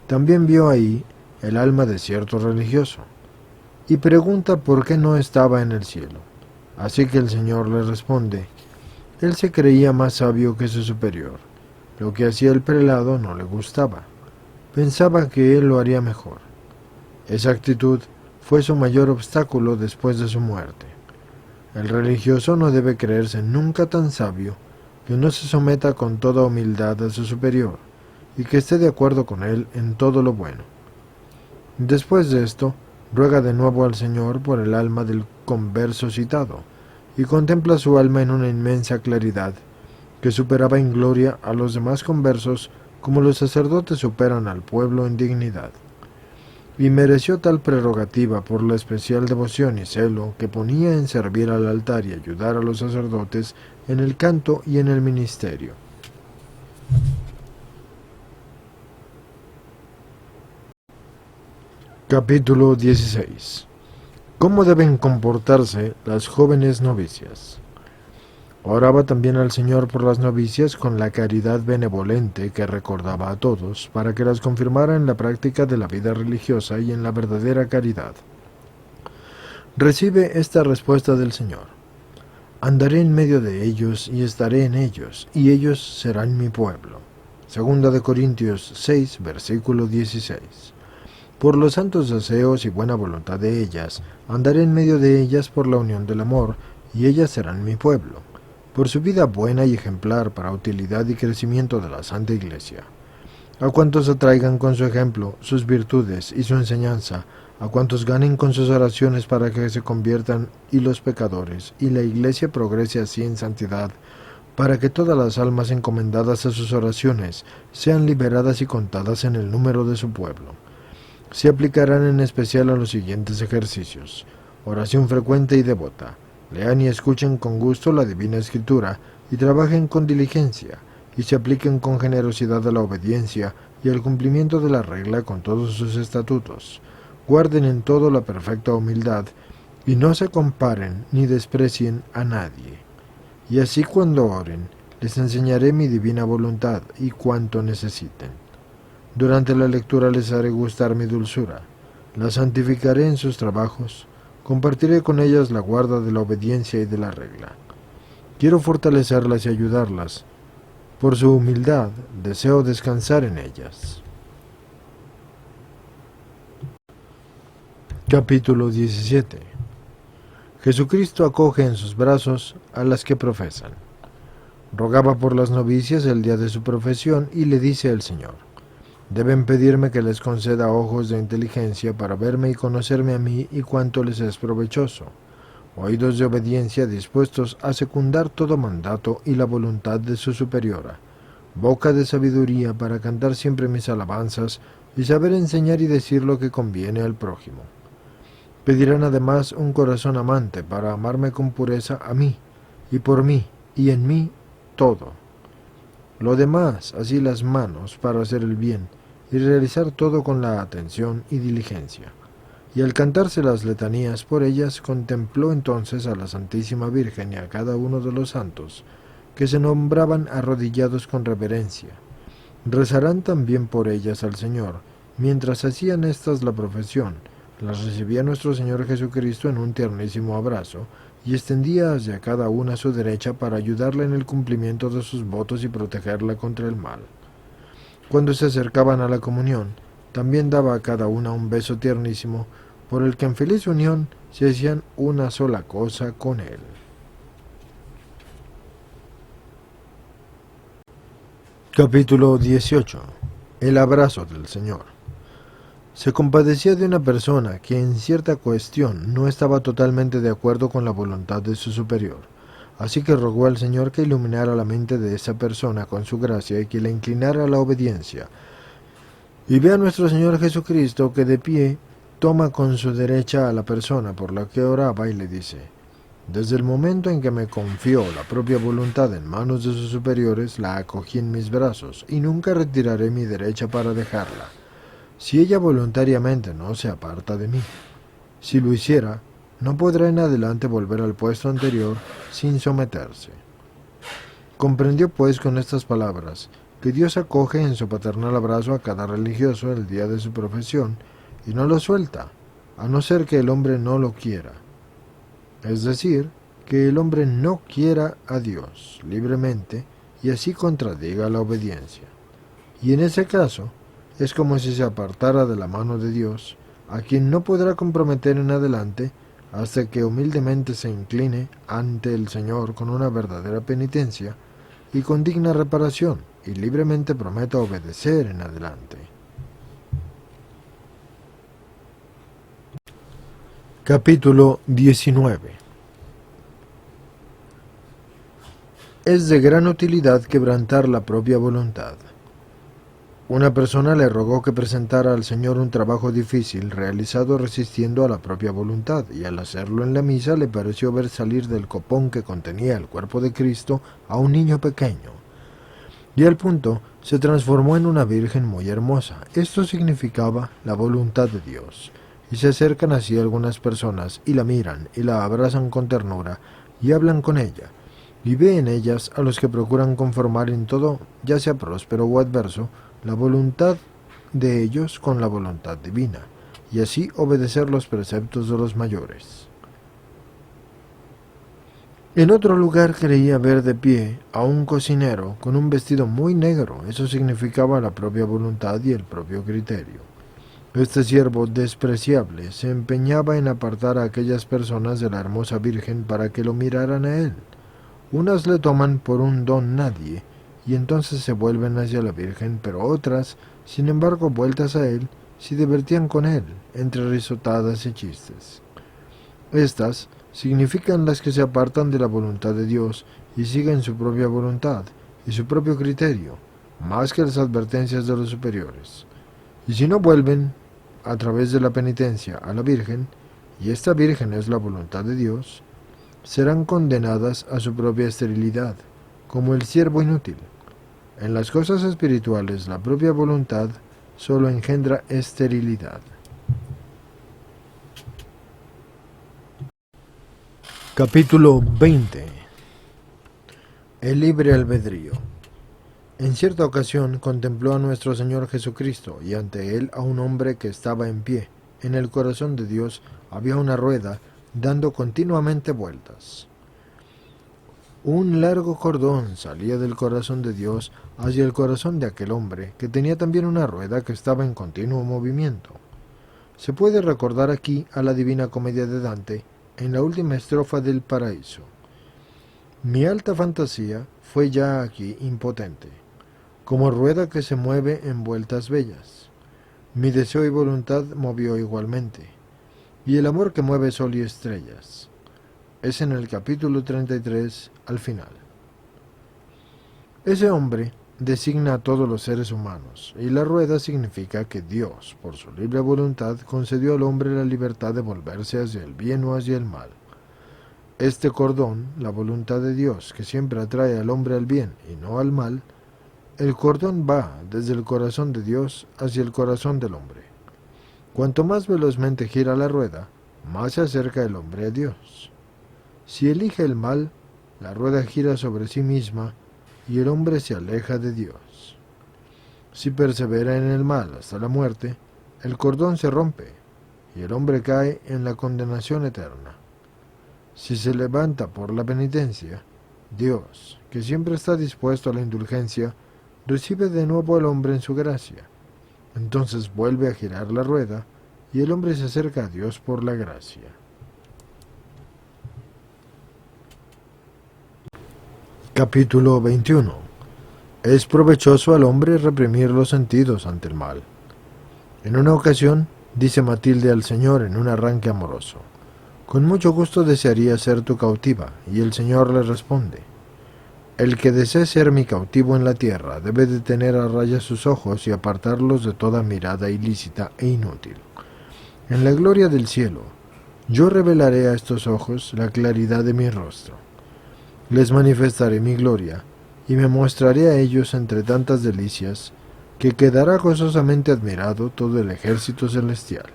También vio ahí el alma de cierto religioso, y pregunta por qué no estaba en el cielo. Así que el Señor le responde: él se creía más sabio que su superior. Lo que hacía el prelado no le gustaba. Pensaba que él lo haría mejor. Esa actitud fue su mayor obstáculo después de su muerte. El religioso no debe creerse nunca tan sabio que no se someta con toda humildad a su superior y que esté de acuerdo con él en todo lo bueno. Después de esto, ruega de nuevo al Señor por el alma del converso citado y contempla su alma en una inmensa claridad que superaba en gloria a los demás conversos como los sacerdotes superan al pueblo en dignidad. Y mereció tal prerrogativa por la especial devoción y celo que ponía en servir al altar y ayudar a los sacerdotes en el canto y en el ministerio. Capítulo 16. ¿Cómo deben comportarse las jóvenes novicias? Oraba también al Señor por las novicias con la caridad benevolente que recordaba a todos, para que las confirmara en la práctica de la vida religiosa y en la verdadera caridad. Recibe esta respuesta del Señor: andaré en medio de ellos y estaré en ellos, y ellos serán mi pueblo. Segunda de Corintios 6, versículo 16. Por los santos deseos y buena voluntad de ellas, andaré en medio de ellas por la unión del amor, y ellas serán mi pueblo. Por su vida buena y ejemplar para utilidad y crecimiento de la Santa Iglesia. A cuantos atraigan con su ejemplo, sus virtudes y su enseñanza, a cuantos ganen con sus oraciones para que se conviertan y los pecadores, y la Iglesia progrese así en santidad, para que todas las almas encomendadas a sus oraciones sean liberadas y contadas en el número de su pueblo. Se aplicarán en especial a los siguientes ejercicios: oración frecuente y devota. Lean y escuchen con gusto la Divina Escritura y trabajen con diligencia, y se apliquen con generosidad a la obediencia y al cumplimiento de la regla con todos sus estatutos. Guarden en todo la perfecta humildad, y no se comparen ni desprecien a nadie. Y así cuando oren, les enseñaré mi divina voluntad y cuanto necesiten. Durante la lectura les haré gustar mi dulzura, las santificaré en sus trabajos, compartiré con ellas la guarda de la obediencia y de la regla. Quiero fortalecerlas y ayudarlas. Por su humildad, deseo descansar en ellas. Capítulo 17. Jesucristo acoge en sus brazos a las que profesan. Rogaba por las novicias el día de su profesión y le dice al Señor: deben pedirme que les conceda ojos de inteligencia para verme y conocerme a mí y cuánto les es provechoso, oídos de obediencia dispuestos a secundar todo mandato y la voluntad de su superiora, boca de sabiduría para cantar siempre mis alabanzas y saber enseñar y decir lo que conviene al prójimo. Pedirán además un corazón amante para amarme con pureza a mí, y por mí, y en mí, todo. Lo demás, así las manos para hacer el bien, y realizar todo con la atención y diligencia. Y al cantarse las letanías por ellas, contempló entonces a la Santísima Virgen y a cada uno de los santos, que se nombraban arrodillados con reverencia. Rezarán también por ellas al Señor. Mientras hacían estas la profesión, las recibía nuestro Señor Jesucristo en un tiernísimo abrazo, y extendía hacia cada una su derecha para ayudarla en el cumplimiento de sus votos y protegerla contra el mal. Cuando se acercaban a la comunión, también daba a cada una un beso tiernísimo, por el que en feliz unión se hacían una sola cosa con él. Capítulo 18. El abrazo del Señor. Se compadecía de una persona que en cierta cuestión no estaba totalmente de acuerdo con la voluntad de su superior, así que rogó al Señor que iluminara la mente de esa persona con su gracia y que la inclinara a la obediencia. Y ve a nuestro Señor Jesucristo que de pie toma con su derecha a la persona por la que oraba y le dice: desde el momento en que me confió la propia voluntad en manos de sus superiores, la acogí en mis brazos y nunca retiraré mi derecha para dejarla, si ella voluntariamente no se aparta de mí. Si lo hiciera, no podrá en adelante volver al puesto anterior sin someterse. Comprendió pues con estas palabras que Dios acoge en su paternal abrazo a cada religioso el día de su profesión y no lo suelta, a no ser que el hombre no lo quiera. Es decir, que el hombre no quiera a Dios libremente y así contradiga la obediencia. Y en ese caso, es como si se apartara de la mano de Dios, a quien no podrá comprometer en adelante hasta que humildemente se incline ante el Señor con una verdadera penitencia y con digna reparación, y libremente prometa obedecer en adelante. Capítulo 19. Es de gran utilidad quebrantar la propia voluntad. Una persona le rogó que presentara al Señor un trabajo difícil realizado resistiendo a la propia voluntad, y al hacerlo en la misa le pareció ver salir del copón que contenía el cuerpo de Cristo a un niño pequeño, y al punto se transformó en una virgen muy hermosa. Esto significaba la voluntad de Dios, y se acercan así algunas personas y la miran y la abrazan con ternura y hablan con ella, y ve en ellas a los que procuran conformar en todo, ya sea próspero o adverso, la voluntad de ellos con la voluntad divina, y así obedecer los preceptos de los mayores. En otro lugar creía ver de pie a un cocinero con un vestido muy negro. Eso significaba la propia voluntad y el propio criterio. Este siervo despreciable se empeñaba en apartar a aquellas personas de la hermosa Virgen para que lo miraran a él. Unas le toman por un don nadie, y entonces se vuelven hacia la Virgen, pero otras, sin embargo, vueltas a él, se divertían con él, entre risotadas y chistes. Estas significan las que se apartan de la voluntad de Dios y siguen su propia voluntad y su propio criterio, más que las advertencias de los superiores. Y si no vuelven, a través de la penitencia, a la Virgen, y esta Virgen es la voluntad de Dios, serán condenadas a su propia esterilidad, como el siervo inútil. En las cosas espirituales, la propia voluntad solo engendra esterilidad. Capítulo 20. El libre albedrío. En cierta ocasión contempló a nuestro Señor Jesucristo, y ante él a un hombre que estaba en pie. En el corazón de Dios había una rueda dando continuamente vueltas. Un largo cordón salía del corazón de Dios hacia el corazón de aquel hombre, que tenía también una rueda que estaba en continuo movimiento. Se puede recordar aquí a la Divina Comedia de Dante, en la última estrofa del Paraíso. Mi alta fantasía fue ya aquí impotente, como rueda que se mueve en vueltas bellas. Mi deseo y voluntad movió igualmente, y el amor que mueve sol y estrellas. Es en el capítulo 33 al final. Ese hombre designa a todos los seres humanos, y la rueda significa que Dios, por su libre voluntad, concedió al hombre la libertad de volverse hacia el bien o hacia el mal. Este cordón, la voluntad de Dios, que siempre atrae al hombre al bien y no al mal, el cordón va desde el corazón de Dios hacia el corazón del hombre. Cuanto más velozmente gira la rueda, más se acerca el hombre a Dios. Si elige el mal, la rueda gira sobre sí misma y el hombre se aleja de Dios. Si persevera en el mal hasta la muerte, el cordón se rompe y el hombre cae en la condenación eterna. Si se levanta por la penitencia, Dios, que siempre está dispuesto a la indulgencia, recibe de nuevo al hombre en su gracia. Entonces vuelve a girar la rueda y el hombre se acerca a Dios por la gracia. Capítulo 21. Es provechoso al hombre reprimir los sentidos ante el mal. En una ocasión, dice Matilde al Señor en un arranque amoroso: con mucho gusto desearía ser tu cautiva, y el Señor le responde: el que desee ser mi cautivo en la tierra debe de tener a raya sus ojos y apartarlos de toda mirada ilícita e inútil. En la gloria del cielo, yo revelaré a estos ojos la claridad de mi rostro. Les manifestaré mi gloria, y me mostraré a ellos entre tantas delicias, que quedará gozosamente admirado todo el ejército celestial.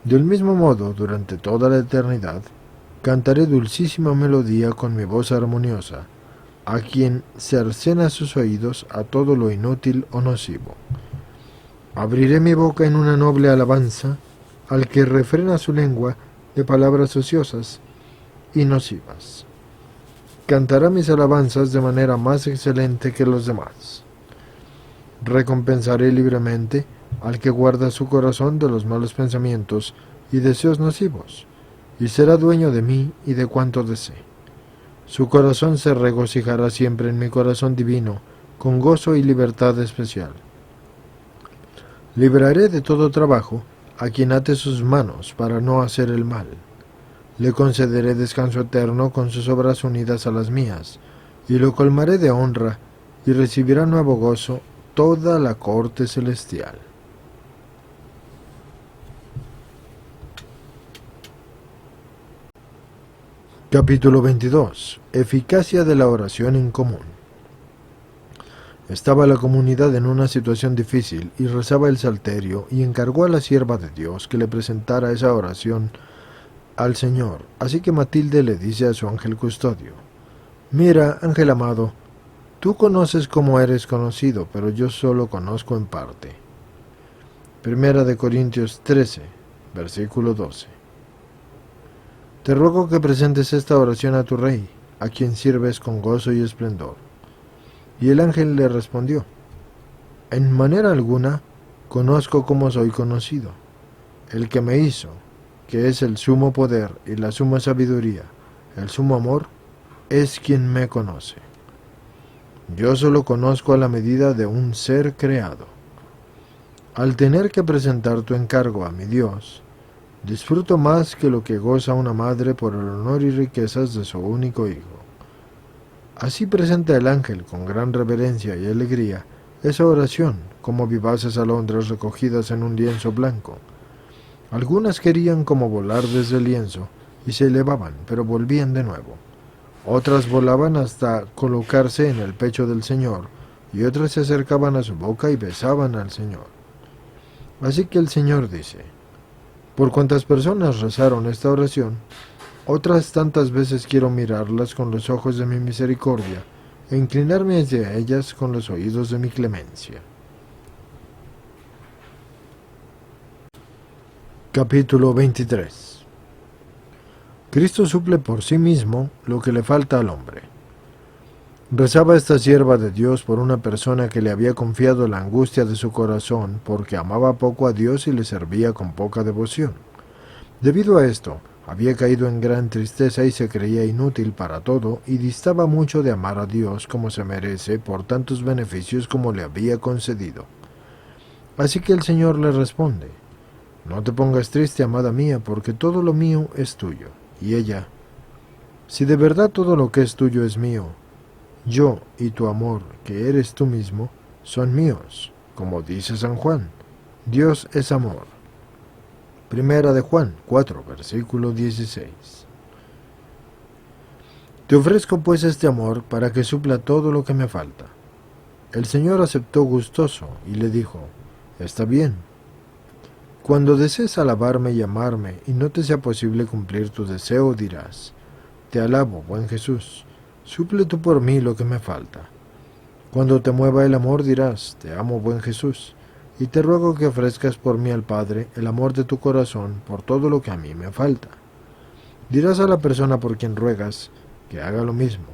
Del mismo modo, durante toda la eternidad, cantaré dulcísima melodía con mi voz armoniosa, a quien cercena sus oídos a todo lo inútil o nocivo. Abriré mi boca en una noble alabanza al que refrena su lengua de palabras ociosas y nocivas. Cantará mis alabanzas de manera más excelente que los demás. Recompensaré libremente al que guarda su corazón de los malos pensamientos y deseos nocivos, y será dueño de mí y de cuanto desee. Su corazón se regocijará siempre en mi corazón divino, con gozo y libertad especial. Libraré de todo trabajo a quien ate sus manos para no hacer el mal. Le concederé descanso eterno con sus obras unidas a las mías, y lo colmaré de honra, y recibirá nuevo gozo toda la corte celestial. Capítulo 22. Eficacia de la oración en común. Estaba la comunidad en una situación difícil y rezaba el salterio y encargó a la sierva de Dios que le presentara esa oración al Señor. Así que Matilde le dice a su ángel custodio: mira, ángel amado, tú conoces cómo eres conocido, pero yo solo conozco en parte. Primera de Corintios 13, versículo 12. Te ruego que presentes esta oración a tu rey, a quien sirves con gozo y esplendor. Y el ángel le respondió: en manera alguna conozco cómo soy conocido. El que me hizo, que es el sumo poder y la suma sabiduría, el sumo amor, es quien me conoce. Yo solo conozco a la medida de un ser creado. Al tener que presentar tu encargo a mi Dios, disfruto más que lo que goza una madre por el honor y riquezas de su único hijo. Así presenta el ángel con gran reverencia y alegría esa oración, como vivaces alondras recogidas en un lienzo blanco. Algunas querían como volar desde el lienzo y se elevaban, pero volvían de nuevo. Otras volaban hasta colocarse en el pecho del Señor, y otras se acercaban a su boca y besaban al Señor. Así que el Señor dice: por cuantas personas rezaron esta oración, otras tantas veces quiero mirarlas con los ojos de mi misericordia e inclinarme hacia ellas con los oídos de mi clemencia. Capítulo 23. Cristo suple por sí mismo lo que le falta al hombre. Rezaba esta sierva de Dios por una persona que le había confiado la angustia de su corazón porque amaba poco a Dios y le servía con poca devoción. Debido a esto, había caído en gran tristeza y se creía inútil para todo y distaba mucho de amar a Dios como se merece por tantos beneficios como le había concedido. Así que el Señor le responde: no te pongas triste, amada mía, porque todo lo mío es tuyo. Y ella: si de verdad todo lo que es tuyo es mío, yo y tu amor, que eres tú mismo, son míos, como dice San Juan: Dios es amor. Primera de Juan 4, versículo 16. Te ofrezco pues este amor para que supla todo lo que me falta. El Señor aceptó gustoso y le dijo: está bien. Cuando desees alabarme y amarme y no te sea posible cumplir tu deseo, dirás: te alabo, buen Jesús, suple tú por mí lo que me falta. Cuando te mueva el amor, dirás: te amo, buen Jesús, y te ruego que ofrezcas por mí al Padre el amor de tu corazón por todo lo que a mí me falta. Dirás a la persona por quien ruegas que haga lo mismo.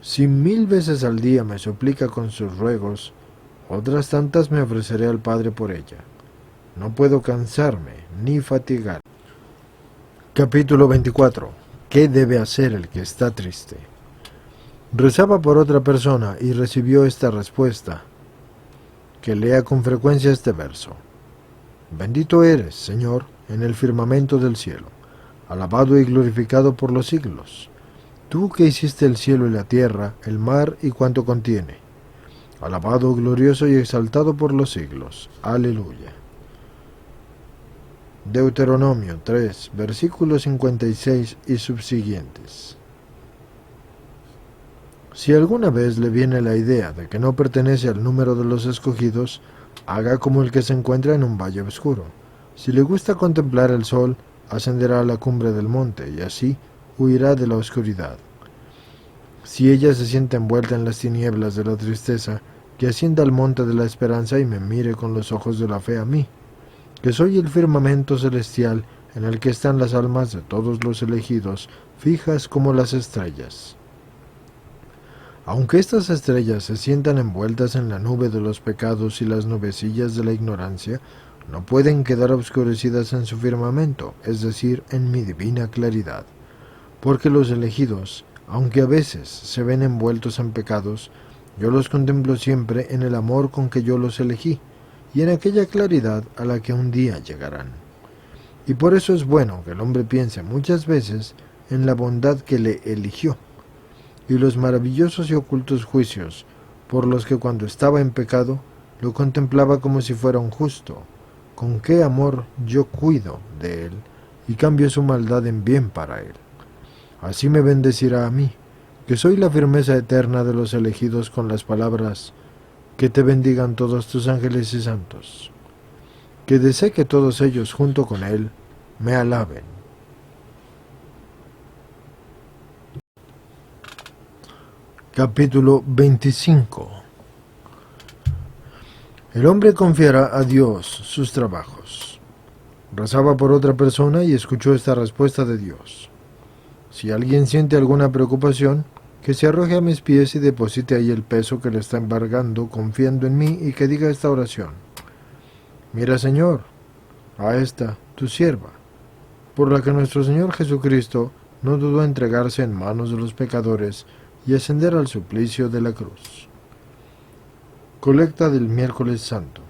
Si 1000 veces al día me suplica con sus ruegos, otras tantas me ofreceré al Padre por ella. No puedo cansarme ni fatigar. Capítulo 24. ¿Qué debe hacer el que está triste? Rezaba por otra persona y recibió esta respuesta, que lea con frecuencia este verso. Bendito eres, Señor, en el firmamento del cielo, alabado y glorificado por los siglos. Tú que hiciste el cielo y la tierra, el mar y cuanto contiene. Alabado, glorioso y exaltado por los siglos. Aleluya. Deuteronomio 3, versículos 56 y subsiguientes. Si alguna vez le viene la idea de que no pertenece al número de los escogidos, haga como el que se encuentra en un valle oscuro. Si le gusta contemplar el sol, ascenderá a la cumbre del monte, y así huirá de la oscuridad. Si ella se siente envuelta en las tinieblas de la tristeza, que ascienda al monte de la esperanza y me mire con los ojos de la fe a mí, que soy el firmamento celestial en el que están las almas de todos los elegidos, fijas como las estrellas. Aunque estas estrellas se sientan envueltas en la nube de los pecados y las nubecillas de la ignorancia, no pueden quedar obscurecidas en su firmamento, es decir, en mi divina claridad. Porque los elegidos, aunque a veces se ven envueltos en pecados, yo los contemplo siempre en el amor con que yo los elegí, y en aquella claridad a la que un día llegarán. Y por eso es bueno que el hombre piense muchas veces en la bondad que le eligió, y los maravillosos y ocultos juicios por los que cuando estaba en pecado lo contemplaba como si fuera un justo. Con qué amor yo cuido de él y cambio su maldad en bien para él. Así me bendecirá a mí, que soy la firmeza eterna de los elegidos, con las palabras: que te bendigan todos tus ángeles y santos. Que desee que todos ellos junto con él me alaben. Capítulo 25. El hombre confiará a Dios sus trabajos. Rezaba por otra persona y escuchó esta respuesta de Dios. Si alguien siente alguna preocupación, que se arroje a mis pies y deposite ahí el peso que le está embargando, confiando en mí, y que diga esta oración. Mira, Señor, a esta, tu sierva, por la que nuestro Señor Jesucristo no dudó en entregarse en manos de los pecadores y ascender al suplicio de la cruz. Colecta del miércoles santo.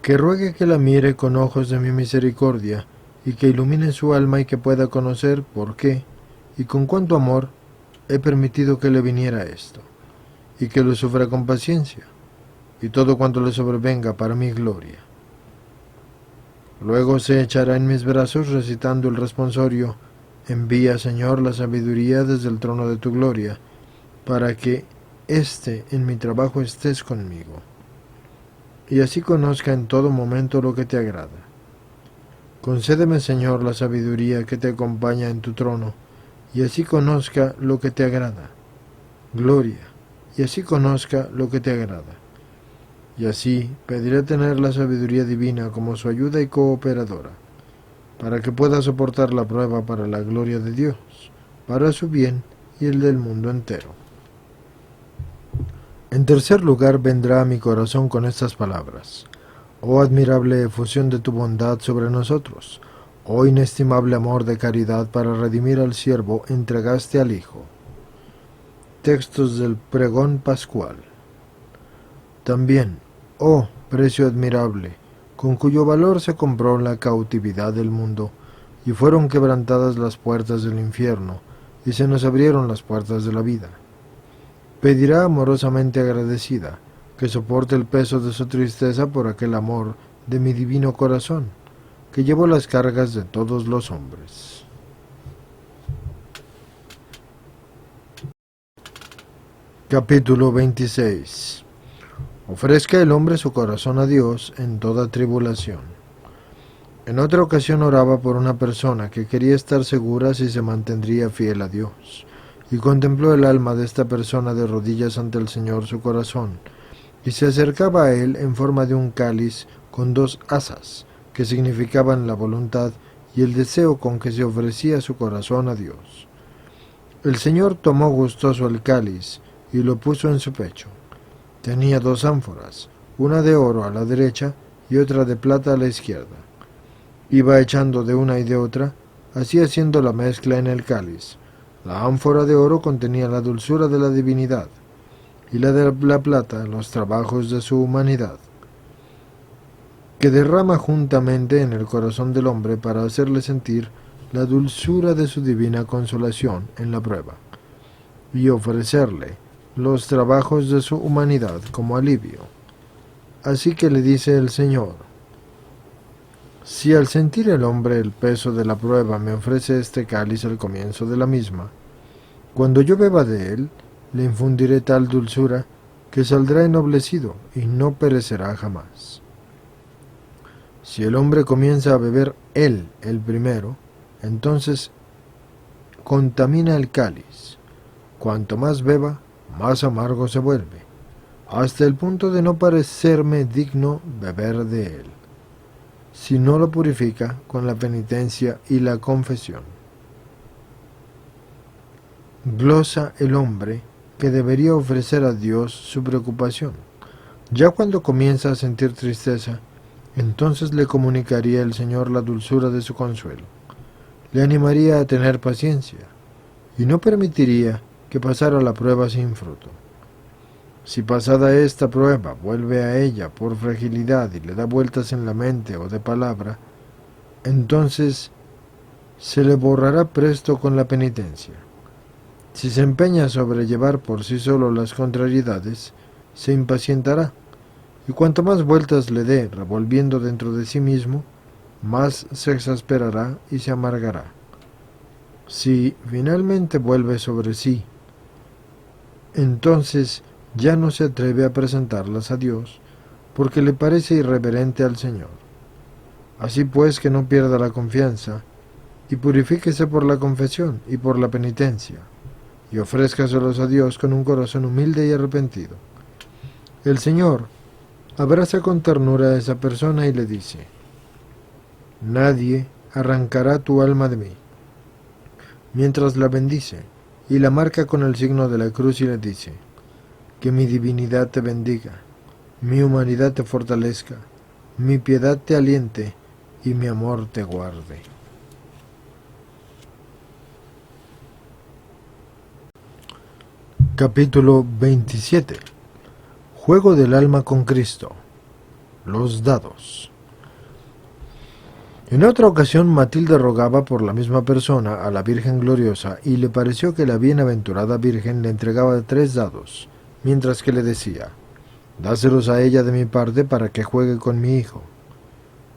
Que ruegue que la mire con ojos de mi misericordia, y que ilumine su alma y que pueda conocer por qué y con cuánto amor he permitido que le viniera esto, y que lo sufra con paciencia, y todo cuanto le sobrevenga para mi gloria. Luego se echará en mis brazos recitando el responsorio: envía, Señor, la sabiduría desde el trono de tu gloria, para que en mi trabajo estés conmigo, y así conozca en todo momento lo que te agrada. Concédeme, Señor, la sabiduría que te acompaña en tu trono, y así conozca lo que te agrada. Gloria, y así conozca lo que te agrada. Y así pediré tener la sabiduría divina como su ayuda y cooperadora, para que pueda soportar la prueba para la gloria de Dios, para su bien y el del mundo entero. En tercer lugar, vendrá a mi corazón con estas palabras: oh admirable efusión de tu bondad sobre nosotros, oh inestimable amor de caridad para redimir al siervo, entregaste al Hijo. Textos del pregón pascual. También, oh precio admirable, con cuyo valor se compró la cautividad del mundo, y fueron quebrantadas las puertas del infierno, y se nos abrieron las puertas de la vida. Pedirá amorosamente agradecida, que soporte el peso de su tristeza por aquel amor de mi divino corazón, que llevó las cargas de todos los hombres. Capítulo 26. Ofrezca el hombre su corazón a Dios en toda tribulación. En otra ocasión oraba por una persona que quería estar segura si se mantendría fiel a Dios, y contempló el alma de esta persona de rodillas ante el Señor su corazón, y se acercaba a él en forma de un cáliz con dos asas, que significaban la voluntad y el deseo con que se ofrecía su corazón a Dios. El Señor tomó gustoso el cáliz y lo puso en su pecho. Tenía dos ánforas, una de oro a la derecha y otra de plata a la izquierda. Iba echando de una y de otra, así haciendo la mezcla en el cáliz, La ánfora de oro contenía la dulzura de la divinidad, y la de la plata los trabajos de su humanidad, que derrama juntamente en el corazón del hombre para hacerle sentir la dulzura de su divina consolación en la prueba, y ofrecerle los trabajos de su humanidad como alivio. Así que le dice el Señor: si al sentir el hombre el peso de la prueba me ofrece este cáliz al comienzo de la misma, cuando yo beba de él, le infundiré tal dulzura que saldrá ennoblecido y no perecerá jamás. Si el hombre comienza a beber él el primero, entonces contamina el cáliz. Cuanto más beba, más amargo se vuelve, hasta el punto de no parecerme digno beber de él, si no lo purifica con la penitencia y la confesión. Glosa el hombre que debería ofrecer a Dios su preocupación. Ya cuando comienza a sentir tristeza, entonces le comunicaría el Señor la dulzura de su consuelo. Le animaría a tener paciencia y no permitiría que pasara la prueba sin fruto. Si pasada esta prueba vuelve a ella por fragilidad y le da vueltas en la mente o de palabra, entonces se le borrará presto con la penitencia. Si se empeña a sobrellevar por sí solo las contrariedades, se impacientará, y cuanto más vueltas le dé revolviendo dentro de sí mismo, más se exasperará y se amargará. Si finalmente vuelve sobre sí, entonces ya no se atreve a presentarlas a Dios, porque le parece irreverente al Señor. Así pues, que no pierda la confianza, y purifíquese por la confesión y por la penitencia, y ofrézcaselos a Dios con un corazón humilde y arrepentido. El Señor abraza con ternura a esa persona y le dice: nadie arrancará tu alma de mí, mientras la bendice, y la marca con el signo de la cruz y le dice: que mi divinidad te bendiga, mi humanidad te fortalezca, mi piedad te aliente, y mi amor te guarde. Capítulo 27. Juego del alma con Cristo. Los dados. En otra ocasión Matilde rogaba por la misma persona a la Virgen Gloriosa y le pareció que la bienaventurada Virgen le entregaba 3 dados, mientras que le decía: dáselos a ella de mi parte para que juegue con mi hijo.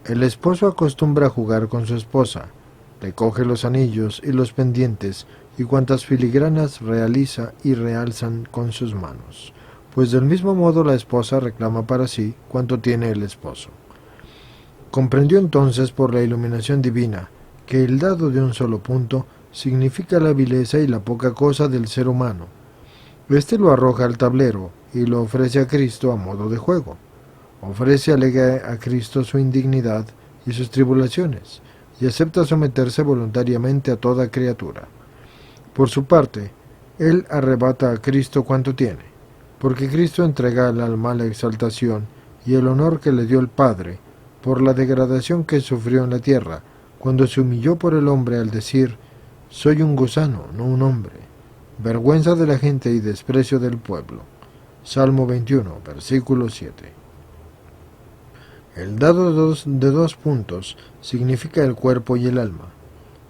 El esposo acostumbra a jugar con su esposa, le coge los anillos y los pendientes y cuantas filigranas realiza y realzan con sus manos, pues del mismo modo la esposa reclama para sí cuanto tiene el esposo. Comprendió entonces por la iluminación divina que el dado de un solo punto significa la vileza y la poca cosa del ser humano. Este lo arroja al tablero y lo ofrece a Cristo a modo de juego. Ofrece a Cristo su indignidad y sus tribulaciones, y acepta someterse voluntariamente a toda criatura. Por su parte, él arrebata a Cristo cuanto tiene, porque Cristo entrega al alma la exaltación y el honor que le dio el Padre por la degradación que sufrió en la tierra, cuando se humilló por el hombre al decir: soy un gusano, no un hombre, vergüenza de la gente y desprecio del pueblo. Salmo 21, versículo 7. El dado de 2 puntos significa el cuerpo y el alma.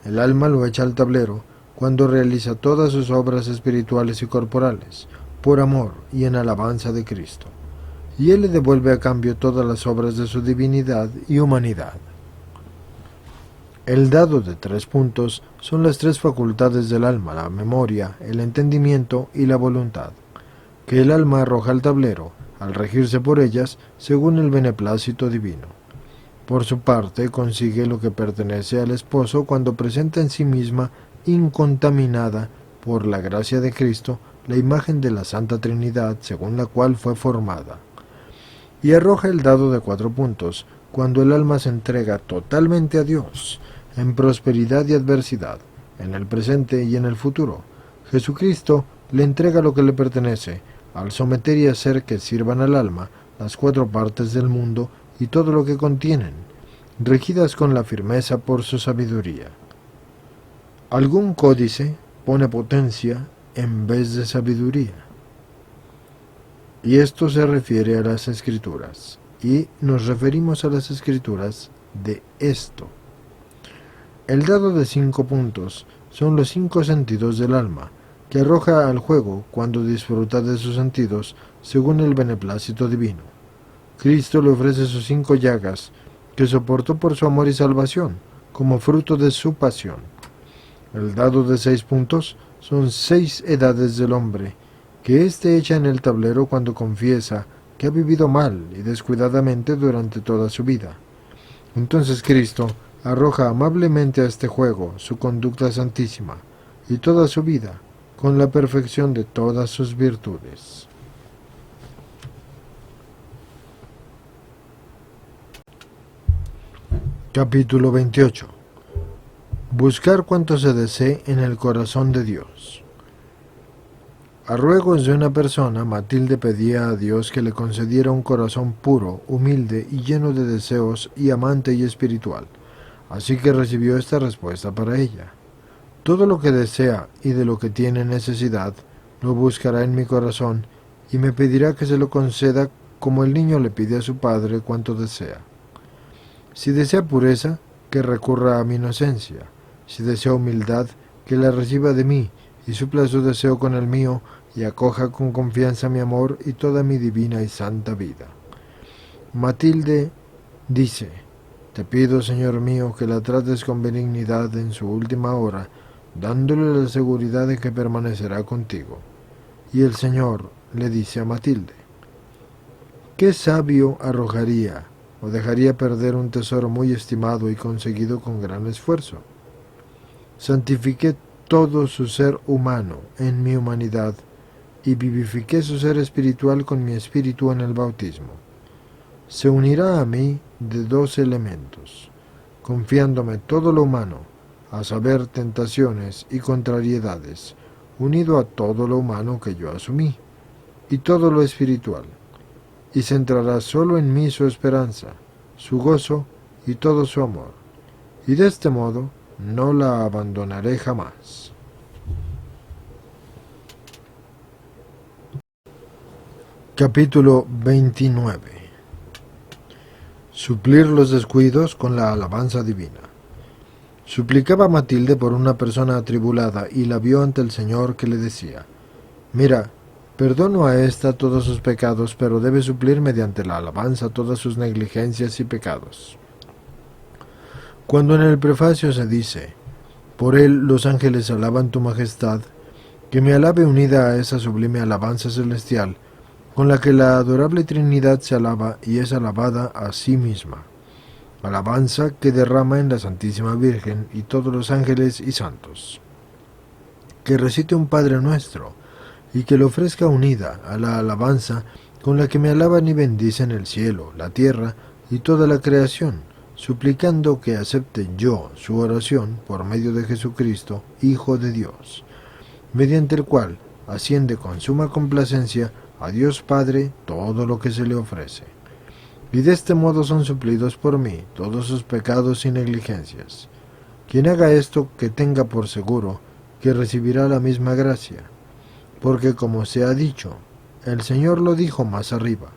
El alma lo echa al tablero cuando realiza todas sus obras espirituales y corporales, por amor y en alabanza de Cristo, y él le devuelve a cambio todas las obras de su divinidad y humanidad. El dado de 3 puntos son las 3 facultades del alma: la memoria, el entendimiento y la voluntad, que el alma arroja al tablero, al regirse por ellas según el beneplácito divino. Por su parte, consigue lo que pertenece al esposo cuando presenta en sí misma, incontaminada por la gracia de Cristo, la imagen de la Santa Trinidad según la cual fue formada. Y arroja el dado de 4 puntos cuando el alma se entrega totalmente a Dios, en prosperidad y adversidad, en el presente y en el futuro. Jesucristo le entrega lo que le pertenece, al someter y hacer que sirvan al alma las 4 partes del mundo y todo lo que contienen, regidas con la firmeza por su sabiduría. Algún códice pone potencia en vez de sabiduría. Y esto se refiere a las Escrituras, y nos referimos a las Escrituras de esto. El dado de 5 puntos son los 5 sentidos del alma, que arroja al juego cuando disfruta de sus sentidos según el beneplácito divino. Cristo le ofrece sus 5 llagas, que soportó por su amor y salvación, como fruto de su pasión. El dado de 6 puntos son 6 edades del hombre, que éste echa en el tablero cuando confiesa que ha vivido mal y descuidadamente durante toda su vida. Entonces Cristo arroja amablemente a este juego su conducta santísima y toda su vida, con la perfección de todas sus virtudes. Capítulo 28. Buscar cuanto se desee en el corazón de Dios. A ruegos de una persona, Matilde pedía a Dios que le concediera un corazón puro, humilde y lleno de deseos y amante y espiritual. Así que recibió esta respuesta para ella. Todo lo que desea y de lo que tiene necesidad, lo buscará en mi corazón y me pedirá que se lo conceda como el niño le pide a su padre cuanto desea. Si desea pureza, que recurra a mi inocencia. Si desea humildad, que la reciba de mí y supla su deseo con el mío y acoja con confianza mi amor y toda mi divina y santa vida. Matilde dice: te pido, Señor mío, que la trates con benignidad en su última hora, dándole la seguridad de que permanecerá contigo. Y el Señor le dice a Matilde: ¿qué sabio arrojaría o dejaría perder un tesoro muy estimado y conseguido con gran esfuerzo? Santifiqué todo su ser humano en mi humanidad y vivifiqué su ser espiritual con mi espíritu en el bautismo. Se unirá a mí de 2 elementos, confiándome todo lo humano, a saber, tentaciones y contrariedades, unido a todo lo humano que yo asumí, y todo lo espiritual, y centrará solo en mí su esperanza, su gozo y todo su amor, y de este modo no la abandonaré jamás. Capítulo 29. Suplir los descuidos con la alabanza divina. Suplicaba Matilde por una persona atribulada y la vio ante el Señor, que le decía: mira, perdono a ésta todos sus pecados, pero debe suplir mediante la alabanza todas sus negligencias y pecados. Cuando en el prefacio se dice: por él los ángeles alaban tu majestad, que me alabe unida a esa sublime alabanza celestial, con la que la adorable Trinidad se alaba y es alabada a sí misma. Alabanza que derrama en la Santísima Virgen y todos los ángeles y santos. Que recite un Padre Nuestro, y que lo ofrezca unida a la alabanza con la que me alaban y bendicen el cielo, la tierra y toda la creación, suplicando que acepte yo su oración por medio de Jesucristo, Hijo de Dios, mediante el cual asciende con suma complacencia a Dios Padre todo lo que se le ofrece. Y de este modo son suplidos por mí todos sus pecados y negligencias. Quien haga esto, que tenga por seguro que recibirá la misma gracia, porque como se ha dicho, el Señor lo dijo más arriba: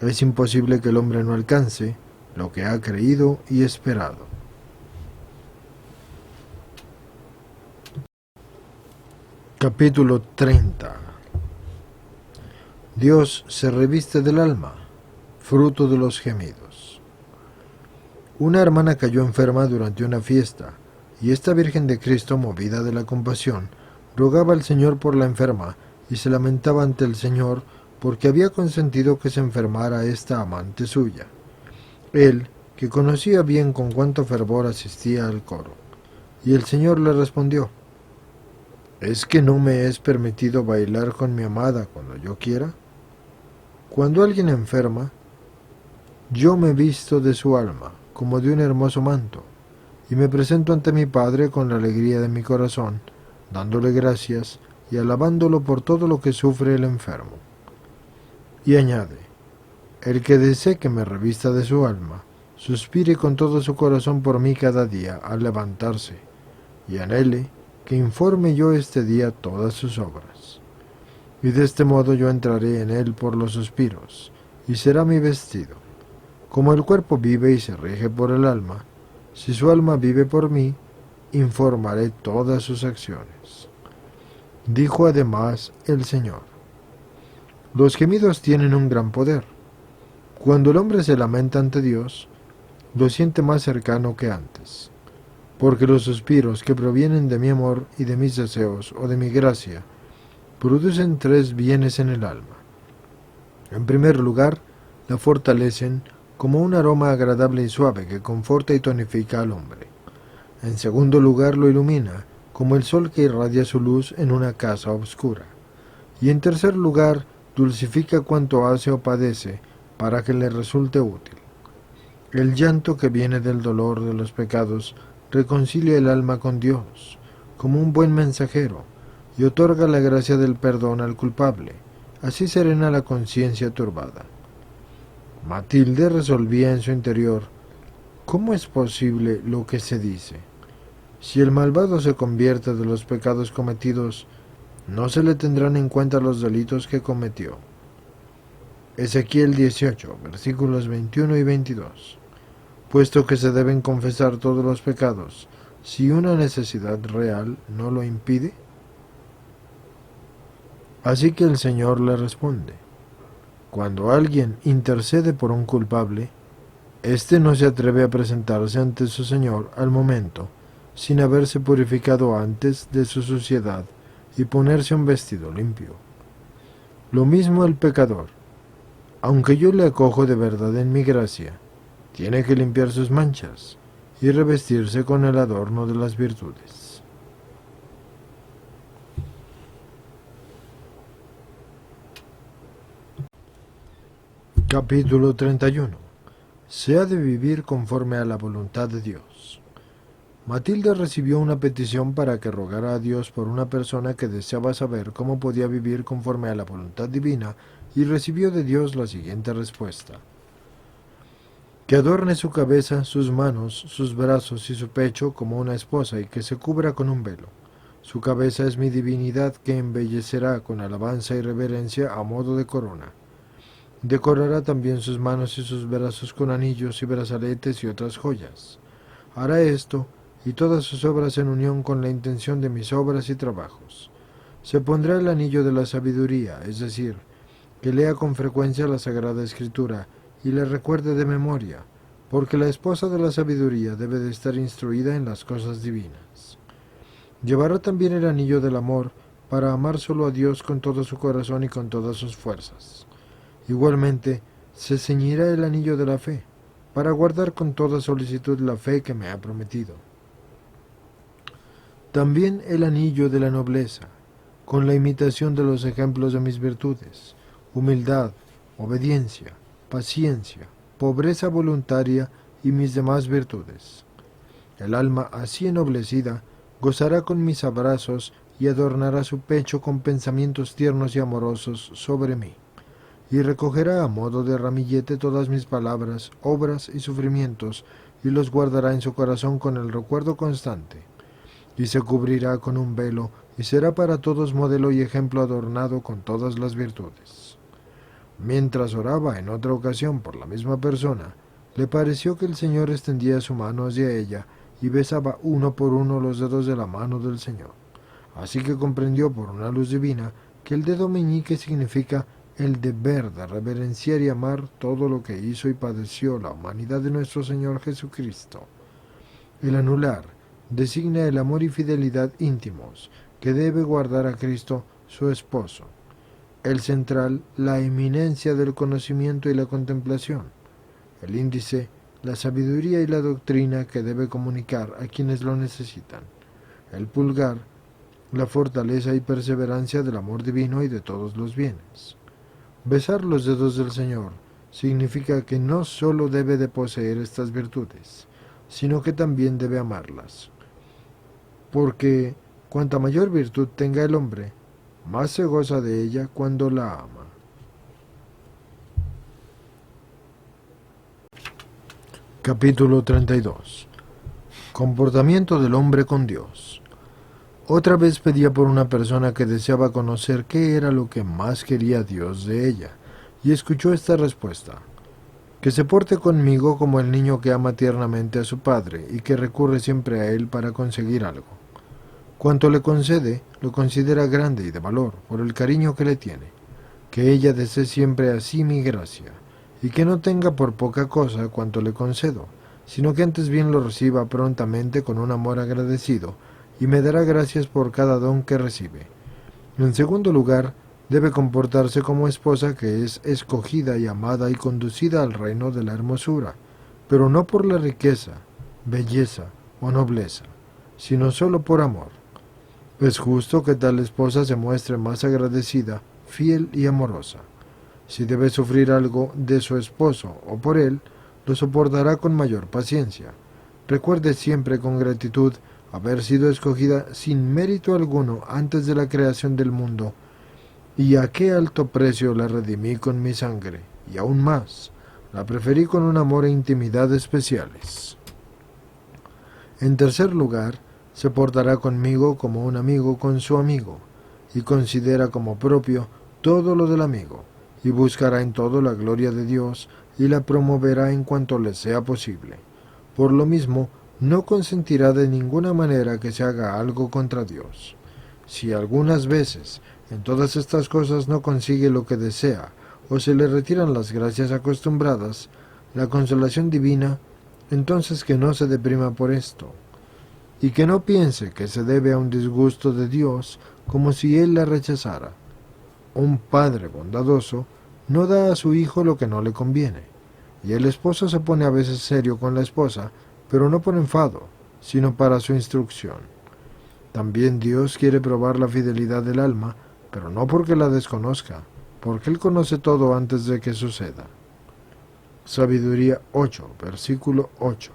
es imposible que el hombre no alcance lo que ha creído y esperado. Capítulo 30. Dios se reviste del alma, fruto de los gemidos. Una hermana cayó enferma durante una fiesta, y esta Virgen de Cristo, movida de la compasión, rogaba al Señor por la enferma y se lamentaba ante el Señor porque había consentido que se enfermara esta amante suya. Él, que conocía bien con cuánto fervor asistía al coro, y el Señor le respondió: ¿es que no me es permitido bailar con mi amada cuando yo quiera? Cuando alguien enferma, yo me visto de su alma como de un hermoso manto, y me presento ante mi Padre con la alegría de mi corazón, dándole gracias y alabándolo por todo lo que sufre el enfermo. Y añade: el que desee que me revista de su alma, suspire con todo su corazón por mí cada día al levantarse, y anhele que informe yo este día todas sus obras. Y de este modo yo entraré en él por los suspiros, y será mi vestido. Como el cuerpo vive y se rige por el alma, si su alma vive por mí, informaré todas sus acciones. Dijo además el Señor: los gemidos tienen un gran poder. Cuando el hombre se lamenta ante Dios, lo siente más cercano que antes, porque los suspiros que provienen de mi amor y de mis deseos o de mi gracia producen tres bienes en el alma. En primer lugar, la fortalecen como un aroma agradable y suave que conforta y tonifica al hombre. En segundo lugar, lo ilumina como el sol que irradia su luz en una casa oscura. Y en tercer lugar, dulcifica cuanto hace o padece para que le resulte útil. El llanto que viene del dolor de los pecados reconcilia el alma con Dios, como un buen mensajero, y otorga la gracia del perdón al culpable. Así serena la conciencia turbada. Matilde resolvía en su interior: ¿cómo es posible lo que se dice? Si el malvado se convierte de los pecados cometidos, no se le tendrán en cuenta los delitos que cometió. Ezequiel 18, versículos 21 y 22. Puesto que se deben confesar todos los pecados, si una necesidad real no lo impide. Así que el Señor le responde: cuando alguien intercede por un culpable, éste no se atreve a presentarse ante su Señor al momento, sin haberse purificado antes de su suciedad y ponerse un vestido limpio. Lo mismo el pecador, aunque yo le acojo de verdad en mi gracia, tiene que limpiar sus manchas y revestirse con el adorno de las virtudes. Capítulo 31. Se ha de vivir conforme a la voluntad de Dios. Matilde recibió una petición para que rogara a Dios por una persona que deseaba saber cómo podía vivir conforme a la voluntad divina, y recibió de Dios la siguiente respuesta: que adorne su cabeza, sus manos, sus brazos y su pecho como una esposa, y que se cubra con un velo. Su cabeza es mi divinidad, que embellecerá con alabanza y reverencia a modo de corona. Decorará también sus manos y sus brazos con anillos y brazaletes y otras joyas. Hará esto y todas sus obras en unión con la intención de mis obras y trabajos. Se pondrá el anillo de la sabiduría, es decir, que lea con frecuencia la Sagrada Escritura y le recuerde de memoria, porque la esposa de la sabiduría debe de estar instruida en las cosas divinas. Llevará también el anillo del amor, para amar solo a Dios con todo su corazón y con todas sus fuerzas. Igualmente, se ceñirá el anillo de la fe, para guardar con toda solicitud la fe que me ha prometido. También el anillo de la nobleza, con la imitación de los ejemplos de mis virtudes: humildad, obediencia, paciencia, pobreza voluntaria y mis demás virtudes. El alma así ennoblecida gozará con mis abrazos y adornará su pecho con pensamientos tiernos y amorosos sobre mí, y recogerá a modo de ramillete todas mis palabras, obras y sufrimientos, y los guardará en su corazón con el recuerdo constante, y se cubrirá con un velo, y será para todos modelo y ejemplo adornado con todas las virtudes. Mientras oraba en otra ocasión por la misma persona, le pareció que el Señor extendía su mano hacia ella y besaba uno por uno los dedos de la mano del Señor. Así que comprendió por una luz divina que el dedo meñique significa el deber de reverenciar y amar todo lo que hizo y padeció la humanidad de nuestro Señor Jesucristo. El anular designa el amor y fidelidad íntimos que debe guardar a Cristo, su esposo. El central, la eminencia del conocimiento y la contemplación. El índice, la sabiduría y la doctrina que debe comunicar a quienes lo necesitan. El pulgar, la fortaleza y perseverancia del amor divino y de todos los bienes. Besar los dedos del Señor significa que no sólo debe de poseer estas virtudes, sino que también debe amarlas. Porque cuanta mayor virtud tenga el hombre, más se goza de ella cuando la ama. Capítulo 32. Comportamiento del hombre con Dios. Otra vez pedía por una persona que deseaba conocer qué era lo que más quería Dios de ella, y escuchó esta respuesta: que se porte conmigo como el niño que ama tiernamente a su padre y que recurre siempre a él para conseguir algo. Cuanto le concede, lo considera grande y de valor por el cariño que le tiene. Que ella desee siempre así mi gracia, y que no tenga por poca cosa cuanto le concedo, sino que antes bien lo reciba prontamente con un amor agradecido, y me dará gracias por cada don que recibe. En segundo lugar, debe comportarse como esposa que es escogida y amada y conducida al reino de la hermosura, pero no por la riqueza, belleza o nobleza, sino solo por amor. Es justo que tal esposa se muestre más agradecida, fiel y amorosa. Si debe sufrir algo de su esposo o por él, lo soportará con mayor paciencia. Recuerde siempre con gratitud haber sido escogida sin mérito alguno antes de la creación del mundo, y a qué alto precio la redimí con mi sangre, y aún más, la preferí con un amor e intimidad especiales. En tercer lugar, se portará conmigo como un amigo con su amigo, y considera como propio todo lo del amigo, y buscará en todo la gloria de Dios, y la promoverá en cuanto le sea posible. Por lo mismo, no consentirá de ninguna manera que se haga algo contra Dios. Si algunas veces en todas estas cosas no consigue lo que desea, o se le retiran las gracias acostumbradas, la consolación divina, entonces que no se deprima por esto, y que no piense que se debe a un disgusto de Dios como si Él la rechazara. Un padre bondadoso no da a su hijo lo que no le conviene, y el esposo se pone a veces serio con la esposa, pero no por enfado, sino para su instrucción. También Dios quiere probar la fidelidad del alma, pero no porque la desconozca, porque Él conoce todo antes de que suceda. Sabiduría 8, versículo 8.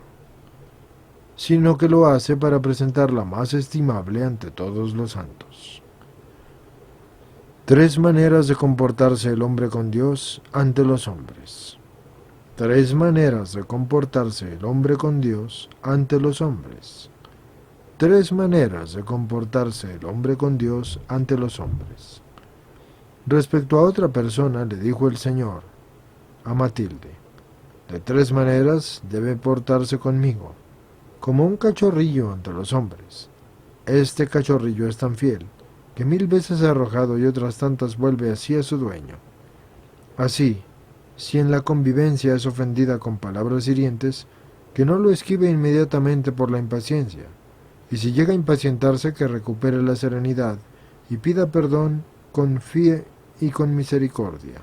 Sino que lo hace para presentarla más estimable ante todos los santos. 3 maneras de comportarse el hombre con Dios ante los hombres. 3 maneras de comportarse el hombre con Dios ante los hombres. 3 maneras de comportarse el hombre con Dios ante los hombres. Respecto a otra persona le dijo el Señor a Matilde: de 3 maneras debe portarse conmigo, como un cachorrillo ante los hombres. Este cachorrillo es tan fiel, que 1000 veces ha arrojado y otras tantas vuelve así a su dueño. Así, si en la convivencia es ofendida con palabras hirientes, que no lo esquive inmediatamente por la impaciencia, y si llega a impacientarse, que recupere la serenidad y pida perdón con fe y con misericordia.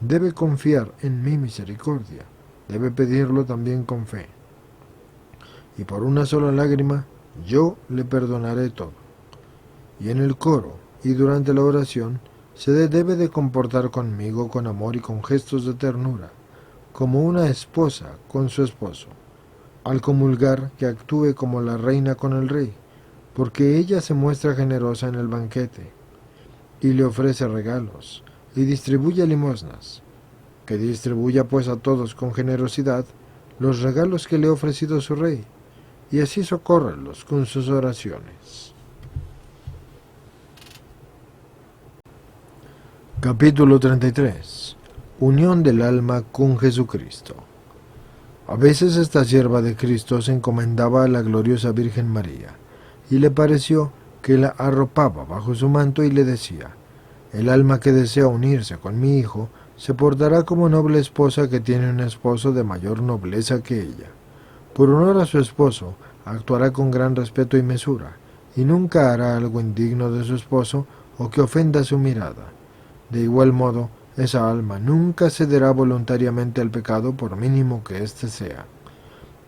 Debe confiar en mi misericordia, debe pedirlo también con fe. Y por una sola lágrima yo le perdonaré todo. Y en el coro y durante la oración se debe de comportar conmigo con amor y con gestos de ternura, como una esposa con su esposo. Al comulgar, que actúe como la reina con el rey, porque ella se muestra generosa en el banquete, y le ofrece regalos, y distribuye limosnas. Que distribuya pues a todos con generosidad los regalos que le ha ofrecido su rey, y así socórrelos con sus oraciones. Capítulo 33. Unión del alma con Jesucristo. A veces esta sierva de Cristo se encomendaba a la gloriosa Virgen María, y le pareció que la arropaba bajo su manto y le decía: el alma que desea unirse con mi hijo se portará como noble esposa que tiene un esposo de mayor nobleza que ella. Por honor a su esposo, actuará con gran respeto y mesura, y nunca hará algo indigno de su esposo o que ofenda su mirada. De igual modo, esa alma nunca cederá voluntariamente al pecado por mínimo que éste sea.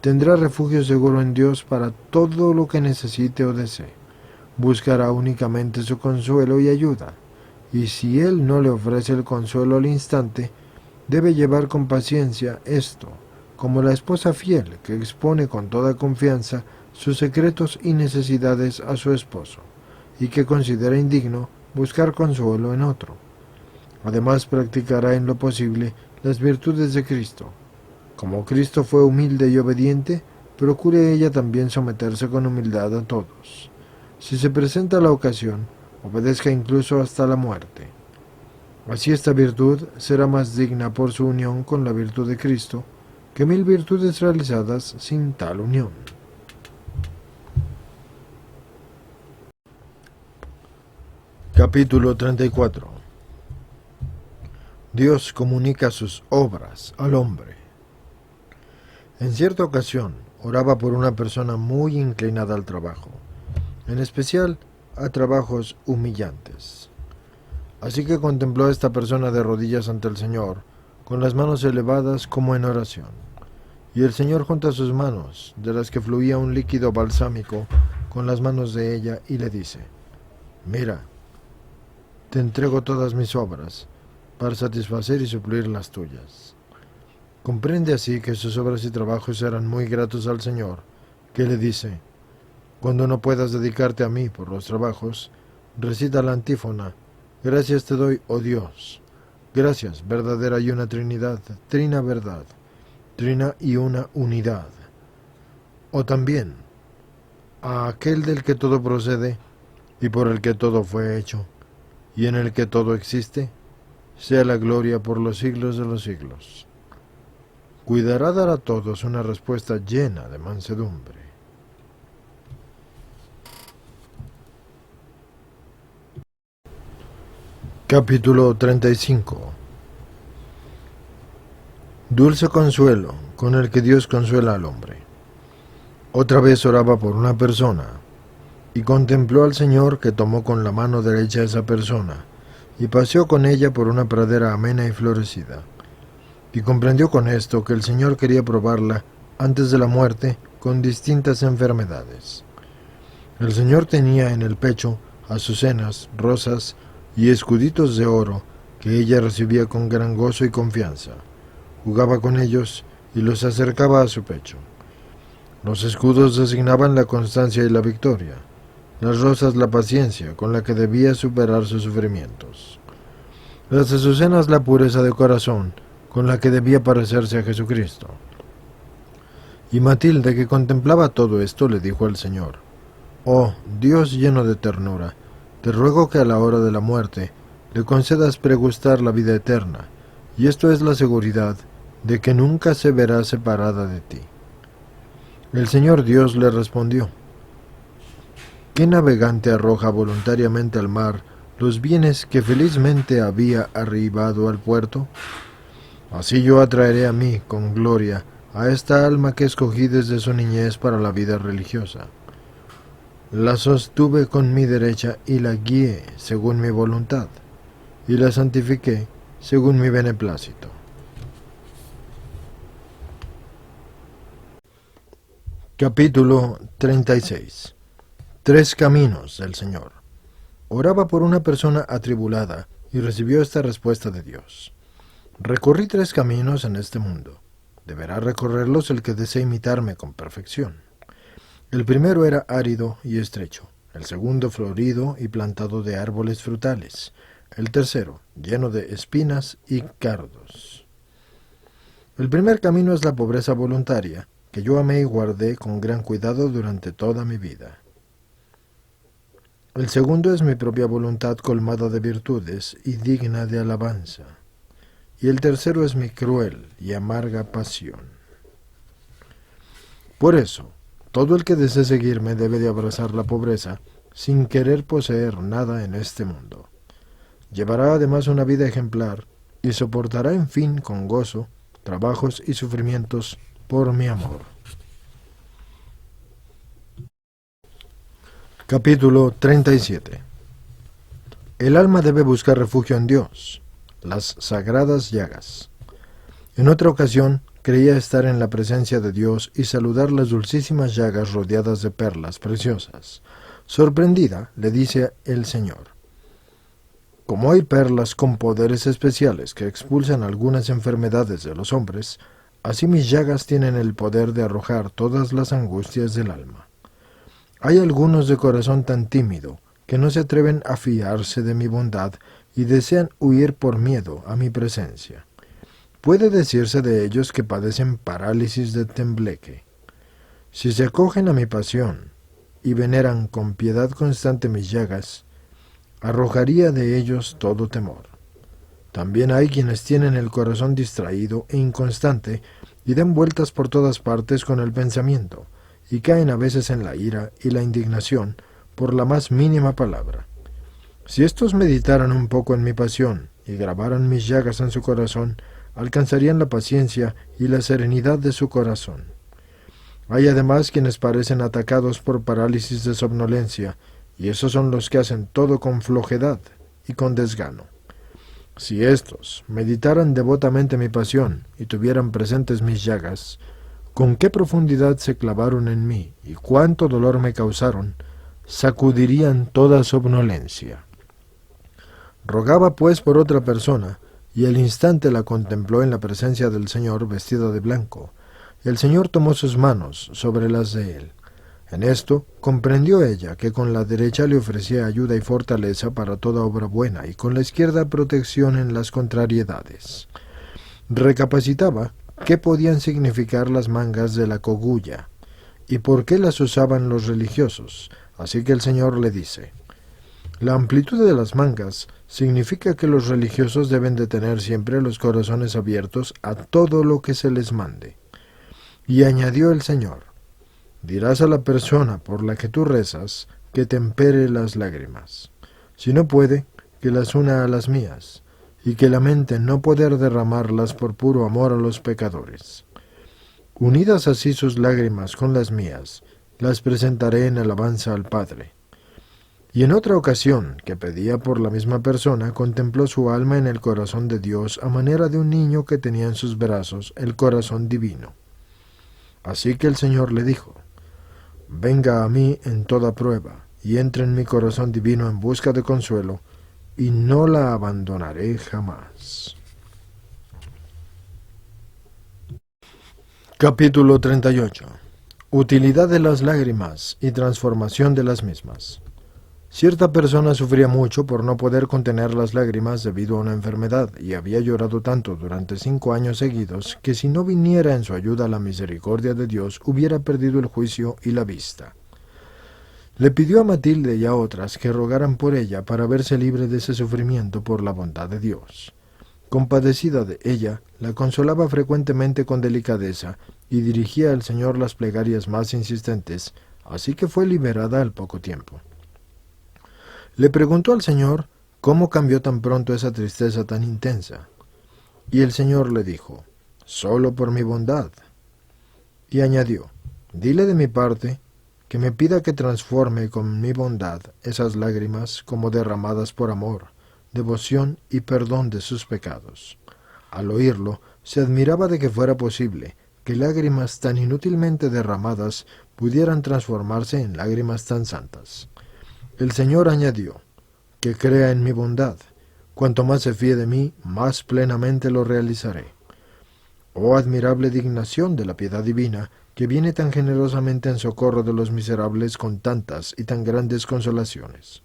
Tendrá refugio seguro en Dios para todo lo que necesite o desee. Buscará únicamente su consuelo y ayuda, y si Él no le ofrece el consuelo al instante, debe llevar con paciencia esto, como la esposa fiel que expone con toda confianza sus secretos y necesidades a su esposo, y que considera indigno buscar consuelo en otro. Además, practicará en lo posible las virtudes de Cristo. Como Cristo fue humilde y obediente, procure ella también someterse con humildad a todos. Si se presenta la ocasión, obedezca incluso hasta la muerte. Así esta virtud será más digna por su unión con la virtud de Cristo que 1000 virtudes realizadas sin tal unión. Capítulo 34. Dios comunica sus obras al hombre. En cierta ocasión, oraba por una persona muy inclinada al trabajo, en especial a trabajos humillantes. Así que contempló a esta persona de rodillas ante el Señor, con las manos elevadas como en oración. Y el Señor junta sus manos, de las que fluía un líquido balsámico, con las manos de ella, y le dice: Mira, te entrego todas mis obras, para satisfacer y suplir las tuyas. Comprende así que sus obras y trabajos eran muy gratos al Señor, que le dice: Cuando no puedas dedicarte a mí por los trabajos, recita la antífona: Gracias te doy, oh Dios. Gracias, verdadera y una Trinidad, trina verdad, trina y una unidad. O también, a aquel del que todo procede, y por el que todo fue hecho, y en el que todo existe, sea la gloria por los siglos de los siglos. Cuidará dar a todos una respuesta llena de mansedumbre. Capítulo 35. Dulce consuelo con el que Dios consuela al hombre. Otra vez oraba por una persona, y contempló al Señor, que tomó con la mano derecha a esa persona, y paseó con ella por una pradera amena y florecida. Y comprendió con esto que el Señor quería probarla antes de la muerte con distintas enfermedades. El Señor tenía en el pecho azucenas, rosas y escuditos de oro que ella recibía con gran gozo y confianza. Jugaba con ellos y los acercaba a su pecho. Los escudos designaban la constancia y la victoria, las rosas la paciencia con la que debía superar sus sufrimientos, las azucenas la pureza de corazón con la que debía parecerse a Jesucristo. Y Matilde, que contemplaba todo esto, le dijo al Señor: Oh, Dios lleno de ternura, te ruego que a la hora de la muerte le concedas pregustar la vida eterna, y esto es la seguridad de que nunca se verá separada de ti. El Señor Dios le respondió: ¿Qué navegante arroja voluntariamente al mar los bienes que felizmente había arribado al puerto? Así yo atraeré a mí, con gloria, a esta alma que escogí desde su niñez para la vida religiosa. La sostuve con mi derecha y la guié según mi voluntad, y la santifiqué según mi beneplácito. Capítulo 36. 3 caminos del Señor. Oraba por una persona atribulada y recibió esta respuesta de Dios: Recorrí 3 caminos en este mundo. Deberá recorrerlos el que desee imitarme con perfección. El primero era árido y estrecho, el segundo florido y plantado de árboles frutales, el tercero lleno de espinas y cardos. El primer camino es la pobreza voluntaria, que yo amé y guardé con gran cuidado durante toda mi vida. El segundo es mi propia voluntad colmada de virtudes y digna de alabanza. Y el tercero es mi cruel y amarga pasión. Por eso, todo el que desee seguirme debe de abrazar la pobreza sin querer poseer nada en este mundo. Llevará además una vida ejemplar y soportará en fin con gozo trabajos y sufrimientos por mi amor. Capítulo 37. El alma debe buscar refugio en Dios, las sagradas llagas. En otra ocasión, creía estar en la presencia de Dios y saludar las dulcísimas llagas rodeadas de perlas preciosas. Sorprendida, le dice el Señor: Como hay perlas con poderes especiales que expulsan algunas enfermedades de los hombres, así mis llagas tienen el poder de arrojar todas las angustias del alma. Hay algunos de corazón tan tímido que no se atreven a fiarse de mi bondad y desean huir por miedo a mi presencia. Puede decirse de ellos que padecen parálisis de tembleque. Si se acogen a mi pasión, y veneran con piedad constante mis llagas, arrojaría de ellos todo temor. También hay quienes tienen el corazón distraído e inconstante y dan vueltas por todas partes con el pensamiento, y caen a veces en la ira y la indignación por la más mínima palabra. Si éstos meditaran un poco en mi pasión y grabaran mis llagas en su corazón, alcanzarían la paciencia y la serenidad de su corazón. Hay además quienes parecen atacados por parálisis de somnolencia, y esos son los que hacen todo con flojedad y con desgano. Si éstos meditaran devotamente mi pasión y tuvieran presentes mis llagas, con qué profundidad se clavaron en mí y cuánto dolor me causaron, sacudirían toda somnolencia. Rogaba pues por otra persona, y al instante la contempló en la presencia del Señor vestida de blanco. El Señor tomó sus manos sobre las de él. En esto comprendió ella que con la derecha le ofrecía ayuda y fortaleza para toda obra buena, y con la izquierda protección en las contrariedades. Recapacitaba qué podían significar las mangas de la cogulla, y por qué las usaban los religiosos, así que el Señor le dice: la amplitud de las mangas significa que los religiosos deben de tener siempre los corazones abiertos a todo lo que se les mande. Y añadió el Señor: dirás a la persona por la que tú rezas que tempere las lágrimas. Si no puede, que las una a las mías, y que lamente no poder derramarlas por puro amor a los pecadores. Unidas así sus lágrimas con las mías, las presentaré en alabanza al Padre. Y en otra ocasión, que pedía por la misma persona, contempló su alma en el corazón de Dios a manera de un niño que tenía en sus brazos el corazón divino. Así que el Señor le dijo: venga a mí en toda prueba, y entre en mi corazón divino en busca de consuelo, y no la abandonaré jamás. Capítulo 38. Utilidad de las lágrimas y transformación de las mismas. Cierta persona sufría mucho por no poder contener las lágrimas debido a una enfermedad, y había llorado tanto durante 5 años seguidos que si no viniera en su ayuda la misericordia de Dios, hubiera perdido el juicio y la vista. Le pidió a Matilde y a otras que rogaran por ella para verse libre de ese sufrimiento por la bondad de Dios. Compadecida de ella, la consolaba frecuentemente con delicadeza y dirigía al Señor las plegarias más insistentes, así que fue liberada al poco tiempo. Le preguntó al Señor cómo cambió tan pronto esa tristeza tan intensa. Y el Señor le dijo: solo por mi bondad. Y añadió: dile de mi parte que me pida que transforme con mi bondad esas lágrimas como derramadas por amor, devoción y perdón de sus pecados. Al oírlo, se admiraba de que fuera posible que lágrimas tan inútilmente derramadas pudieran transformarse en lágrimas tan santas. El Señor añadió: que crea en mi bondad. Cuanto más se fíe de mí, más plenamente lo realizaré. Oh admirable dignación de la piedad divina, que viene tan generosamente en socorro de los miserables con tantas y tan grandes consolaciones.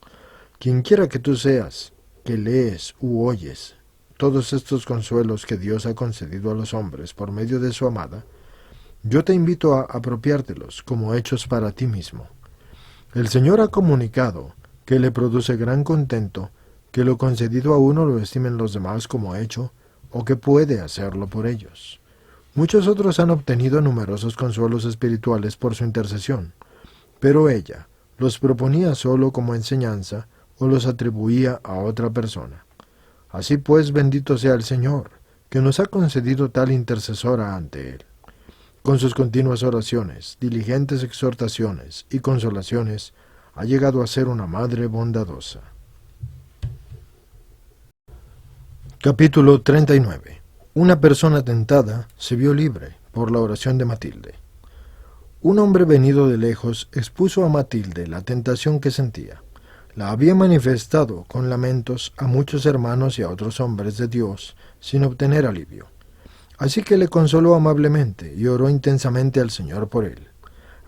Quienquiera que tú seas, que lees u oyes todos estos consuelos que Dios ha concedido a los hombres por medio de su amada, yo te invito a apropiártelos como hechos para ti mismo. El Señor ha comunicado que le produce gran contento que lo concedido a uno lo estimen los demás como hecho, o que puede hacerlo por ellos. Muchos otros han obtenido numerosos consuelos espirituales por su intercesión, pero ella los proponía solo como enseñanza o los atribuía a otra persona. Así pues, bendito sea el Señor, que nos ha concedido tal intercesora ante Él. Con sus continuas oraciones, diligentes exhortaciones y consolaciones, ha llegado a ser una madre bondadosa. Capítulo 39. Una persona tentada se vio libre por la oración de Matilde. Un hombre venido de lejos expuso a Matilde la tentación que sentía. La había manifestado con lamentos a muchos hermanos y a otros hombres de Dios, sin obtener alivio. Así que le consoló amablemente y oró intensamente al Señor por él.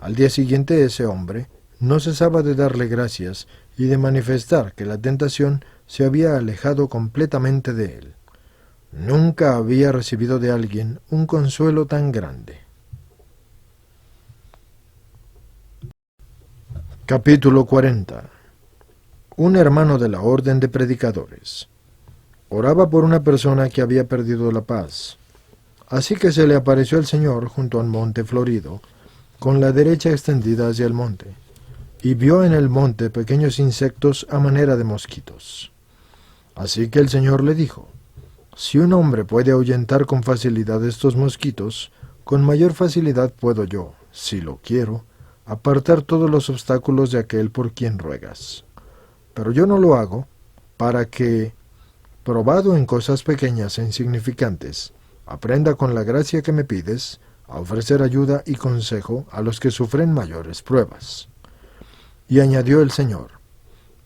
Al día siguiente ese hombre no cesaba de darle gracias y de manifestar que la tentación se había alejado completamente de él. Nunca había recibido de alguien un consuelo tan grande. Capítulo 40. Un hermano de la orden de predicadores oraba por una persona que había perdido la paz. Así que se le apareció el Señor junto al monte florido, con la derecha extendida hacia el monte, y vio en el monte pequeños insectos a manera de mosquitos. Así que el Señor le dijo: si un hombre puede ahuyentar con facilidad estos mosquitos, con mayor facilidad puedo yo, si lo quiero, apartar todos los obstáculos de aquel por quien ruegas. Pero yo no lo hago para que, probado en cosas pequeñas e insignificantes, aprenda con la gracia que me pides a ofrecer ayuda y consejo a los que sufren mayores pruebas. Y añadió el Señor: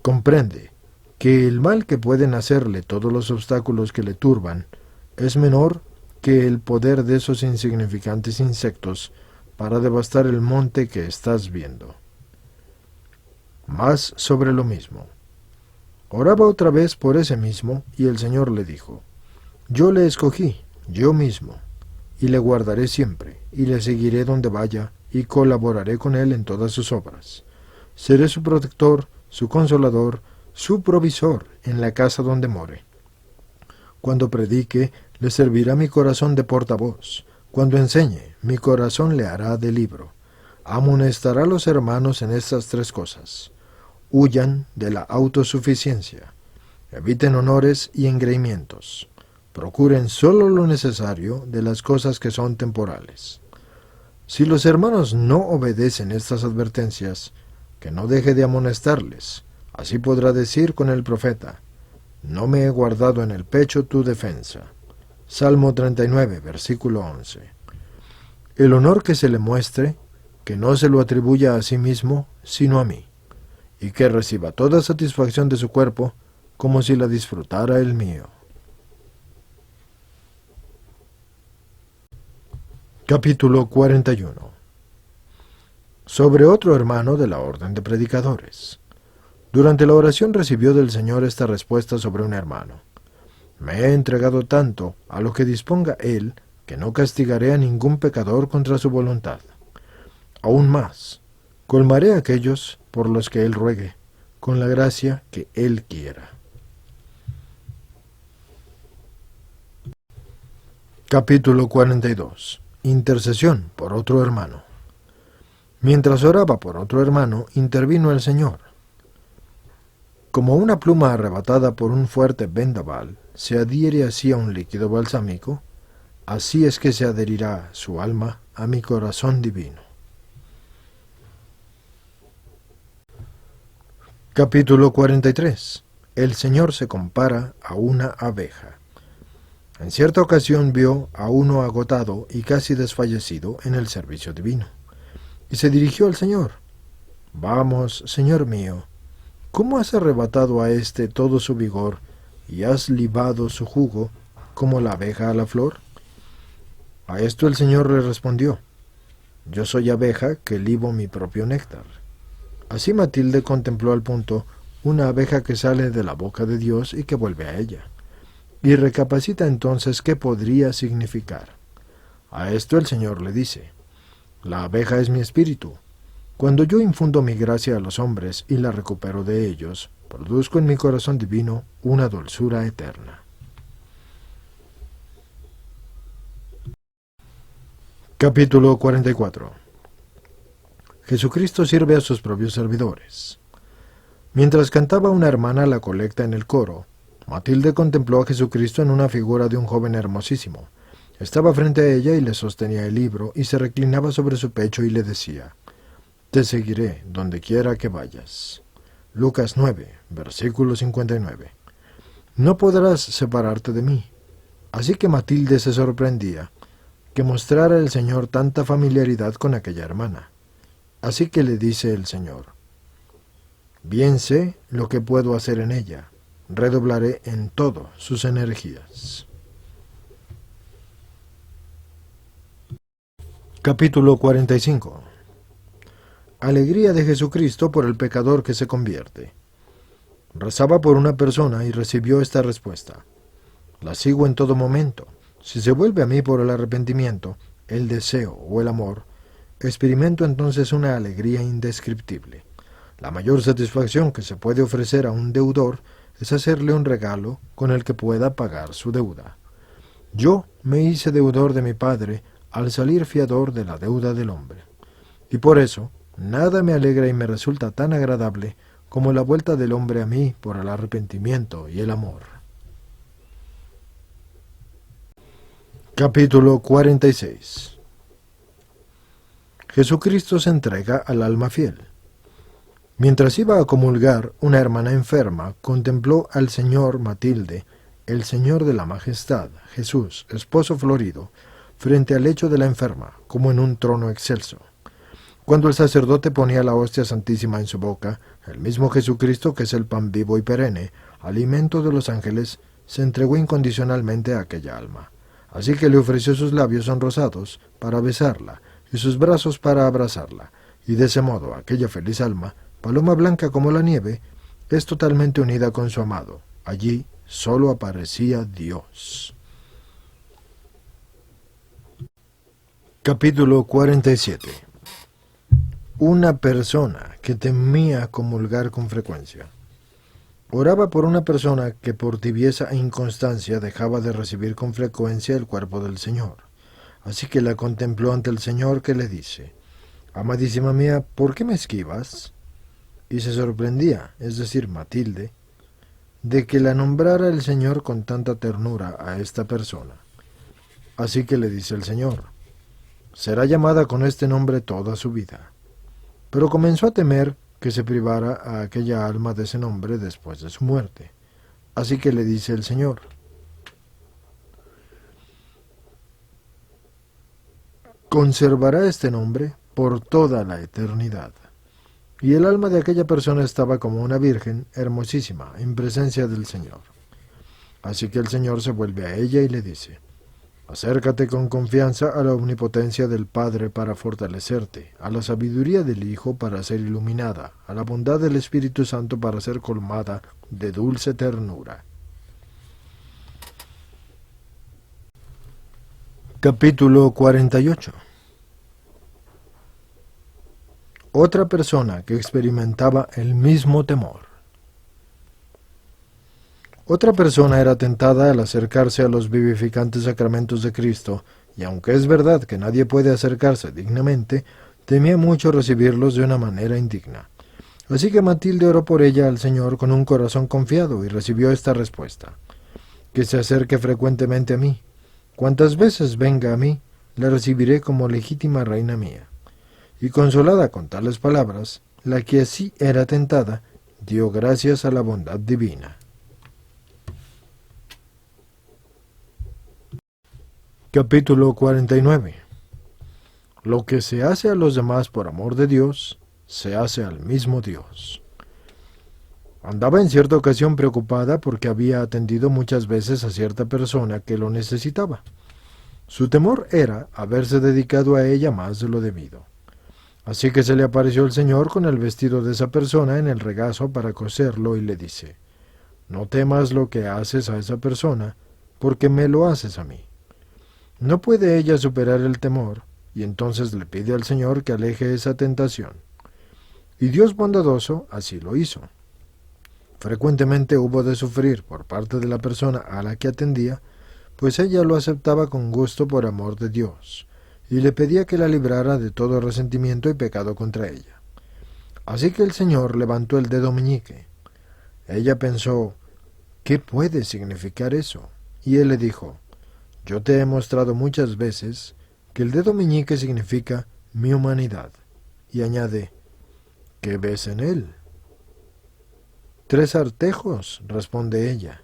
comprende que el mal que pueden hacerle todos los obstáculos que le turban es menor que el poder de esos insignificantes insectos para devastar el monte que estás viendo. Más sobre lo mismo. Oraba otra vez por ese mismo, y el Señor le dijo: yo le escogí, yo mismo, y le guardaré siempre, y le seguiré donde vaya, y colaboraré con él en todas sus obras. Seré su protector, su consolador, su provisor en la casa donde more. Cuando predique, le servirá mi corazón de portavoz. Cuando enseñe, mi corazón le hará de libro. Amonestará a los hermanos en estas tres cosas: huyan de la autosuficiencia, eviten honores y engreimientos, procuren solo lo necesario de las cosas que son temporales. Si los hermanos no obedecen estas advertencias, que no deje de amonestarles. Así podrá decir con el profeta: no me he guardado en el pecho tu defensa. Salmo 39, versículo 11. El honor que se le muestre, que no se lo atribuya a sí mismo, sino a mí, y que reciba toda satisfacción de su cuerpo, como si la disfrutara el mío. Capítulo 41. Sobre otro hermano de la orden de predicadores. Durante la oración recibió del Señor esta respuesta sobre un hermano: me he entregado tanto a lo que disponga Él, que no castigaré a ningún pecador contra su voluntad. Aún más, colmaré a aquellos por los que Él ruegue, con la gracia que Él quiera. Capítulo 42. Intercesión por otro hermano. Mientras oraba por otro hermano, intervino el Señor. Como una pluma arrebatada por un fuerte vendaval se adhiere así a un líquido balsámico, así es que se adherirá su alma a mi corazón divino. Capítulo 43. El Señor se compara a una abeja. En cierta ocasión vio a uno agotado y casi desfallecido en el servicio divino, y se dirigió al Señor: vamos, Señor mío, ¿cómo has arrebatado a éste todo su vigor y has libado su jugo como la abeja a la flor? A esto el Señor le respondió: yo soy abeja que libo mi propio néctar. Así Matilde contempló al punto una abeja que sale de la boca de Dios y que vuelve a ella, y recapacita entonces qué podría significar. A esto el Señor le dice: la abeja es mi espíritu. Cuando yo infundo mi gracia a los hombres y la recupero de ellos, produzco en mi corazón divino una dulzura eterna. Capítulo 44. Jesucristo sirve a sus propios servidores. Mientras cantaba una hermana la colecta en el coro, Matilde contempló a Jesucristo en una figura de un joven hermosísimo. Estaba frente a ella y le sostenía el libro y se reclinaba sobre su pecho y le decía: te seguiré donde quiera que vayas. Lucas 9, versículo 59. No podrás separarte de mí. Así que Matilde se sorprendía que mostrara el Señor tanta familiaridad con aquella hermana. Así que le dice el Señor: bien sé lo que puedo hacer en ella, redoblaré en todo sus energías. Capítulo 45. Alegría de Jesucristo por el pecador que se convierte. Rezaba por una persona y recibió esta respuesta: la sigo en todo momento. Si se vuelve a mí por el arrepentimiento, el deseo o el amor, experimento entonces una alegría indescriptible. La mayor satisfacción que se puede ofrecer a un deudor es hacerle un regalo con el que pueda pagar su deuda. Yo me hice deudor de mi padre al salir fiador de la deuda del hombre. Y por eso, nada me alegra y me resulta tan agradable como la vuelta del hombre a mí por el arrepentimiento y el amor. Capítulo 46. Jesucristo se entrega al alma fiel. Mientras iba a comulgar, una hermana enferma contempló al señor Matilde, el Señor de la Majestad, Jesús, esposo florido, frente al lecho de la enferma, como en un trono excelso. Cuando el sacerdote ponía la hostia santísima en su boca, el mismo Jesucristo, que es el pan vivo y perenne, alimento de los ángeles, se entregó incondicionalmente a aquella alma. Así que le ofreció sus labios sonrosados para besarla y sus brazos para abrazarla, y de ese modo aquella feliz alma, paloma blanca como la nieve, es totalmente unida con su amado. Allí solo aparecía Dios. Capítulo 47. Una persona que temía comulgar con frecuencia. Oraba por una persona que por tibieza e inconstancia dejaba de recibir con frecuencia el cuerpo del Señor. Así que la contempló ante el Señor, que le dice: «Amadísima mía, ¿por qué me esquivas?». Y se sorprendía, es decir, Matilde, de que la nombrara el Señor con tanta ternura a esta persona. Así que le dice el Señor: «Será llamada con este nombre toda su vida». Pero comenzó a temer que se privara a aquella alma de ese nombre después de su muerte. Así que le dice el Señor: «Conservará este nombre por toda la eternidad». Y el alma de aquella persona estaba como una virgen hermosísima en presencia del Señor. Así que el Señor se vuelve a ella y le dice: «Acércate con confianza a la omnipotencia del Padre para fortalecerte, a la sabiduría del Hijo para ser iluminada, a la bondad del Espíritu Santo para ser colmada de dulce ternura». Capítulo 48. Otra persona que experimentaba el mismo temor. Otra persona era tentada al acercarse a los vivificantes sacramentos de Cristo, y aunque es verdad que nadie puede acercarse dignamente, temía mucho recibirlos de una manera indigna. Así que Matilde oró por ella al Señor con un corazón confiado y recibió esta respuesta: «Que se acerque frecuentemente a mí. Cuantas veces venga a mí, la recibiré como legítima reina mía». Y consolada con tales palabras, la que así era tentada, dio gracias a la bondad divina. Capítulo 49. Lo que se hace a los demás por amor de Dios, se hace al mismo Dios. Andaba en cierta ocasión preocupada porque había atendido muchas veces a cierta persona que lo necesitaba. Su temor era haberse dedicado a ella más de lo debido. Así que se le apareció el Señor con el vestido de esa persona en el regazo para coserlo y le dice: «No temas lo que haces a esa persona, porque me lo haces a mí». No puede ella superar el temor, y entonces le pide al Señor que aleje esa tentación. Y Dios bondadoso así lo hizo. Frecuentemente hubo de sufrir por parte de la persona a la que atendía, pues ella lo aceptaba con gusto por amor de Dios, y le pedía que la librara de todo resentimiento y pecado contra ella. Así que el Señor levantó el dedo meñique. Ella pensó: «¿Qué puede significar eso?». Y él le dijo: «Yo te he mostrado muchas veces que el dedo meñique significa mi humanidad». Y añade: «¿Qué ves en él?». «3 artejos», responde ella.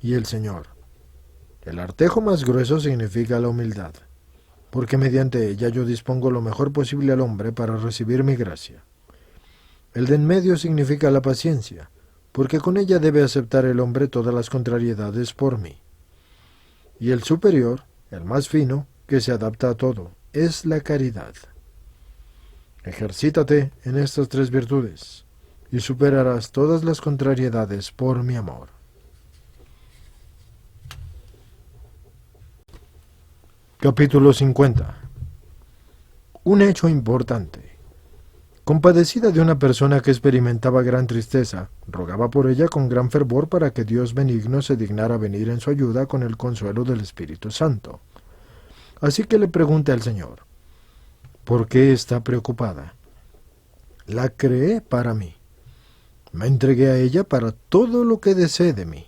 Y el Señor: «El artejo más grueso significa la humildad, porque mediante ella yo dispongo lo mejor posible al hombre para recibir mi gracia. El de en medio significa la paciencia, porque con ella debe aceptar el hombre todas las contrariedades por mí. Y el superior, el más fino, que se adapta a todo, es la caridad. Ejercítate en estas 3 virtudes, y superarás todas las contrariedades por mi amor». Capítulo 50. Un hecho importante. Compadecida de una persona que experimentaba gran tristeza, rogaba por ella con gran fervor para que Dios benigno se dignara venir en su ayuda con el consuelo del Espíritu Santo. Así que le pregunté al Señor, ¿por qué está preocupada? La creé para mí. Me entregué a ella para todo lo que desee de mí.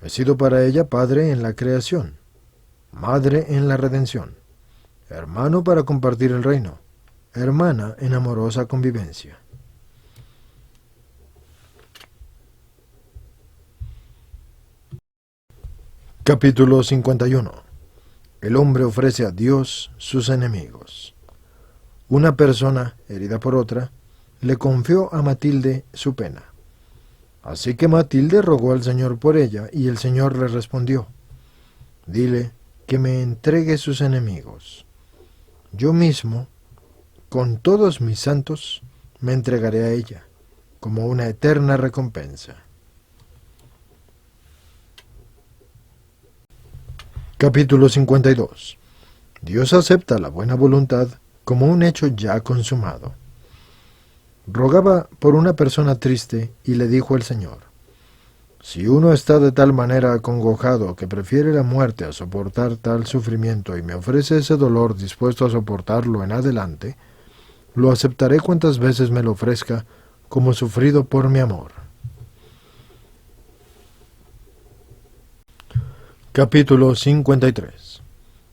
He sido para ella padre en la creación, madre en la redención, hermano para compartir el reino, hermana en amorosa convivencia. Capítulo 51. El hombre ofrece a Dios sus enemigos. Una persona, herida por otra, le confió a Matilde su pena. Así que Matilde rogó al Señor por ella, y el Señor le respondió, «Dile que me entregue sus enemigos. Yo mismo, con todos mis santos, me entregaré a ella, como una eterna recompensa». Capítulo 52. Dios acepta la buena voluntad como un hecho ya consumado. Rogaba por una persona triste y le dijo el Señor, «Si uno está de tal manera acongojado que prefiere la muerte a soportar tal sufrimiento y me ofrece ese dolor dispuesto a soportarlo en adelante, lo aceptaré cuantas veces me lo ofrezca como sufrido por mi amor». Capítulo 53.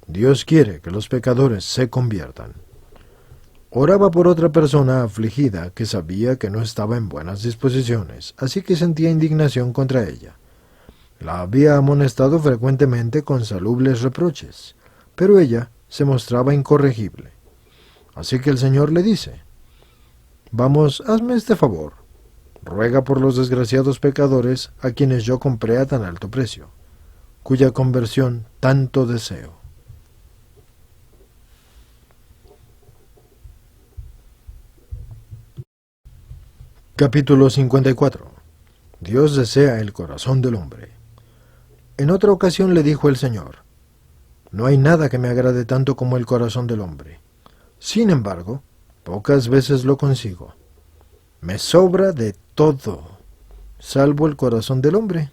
Dios quiere que los pecadores se conviertan. Oraba por otra persona afligida que sabía que no estaba en buenas disposiciones, así que sentía indignación contra ella. La había amonestado frecuentemente con salubles reproches, pero ella se mostraba incorregible. Así que el Señor le dice, «Vamos, hazme este favor. Ruega por los desgraciados pecadores a quienes yo compré a tan alto precio, cuya conversión tanto deseo». Capítulo 54. Dios desea el corazón del hombre. En otra ocasión le dijo el Señor, «No hay nada que me agrade tanto como el corazón del hombre. Sin embargo, pocas veces lo consigo. Me sobra de todo, salvo el corazón del hombre,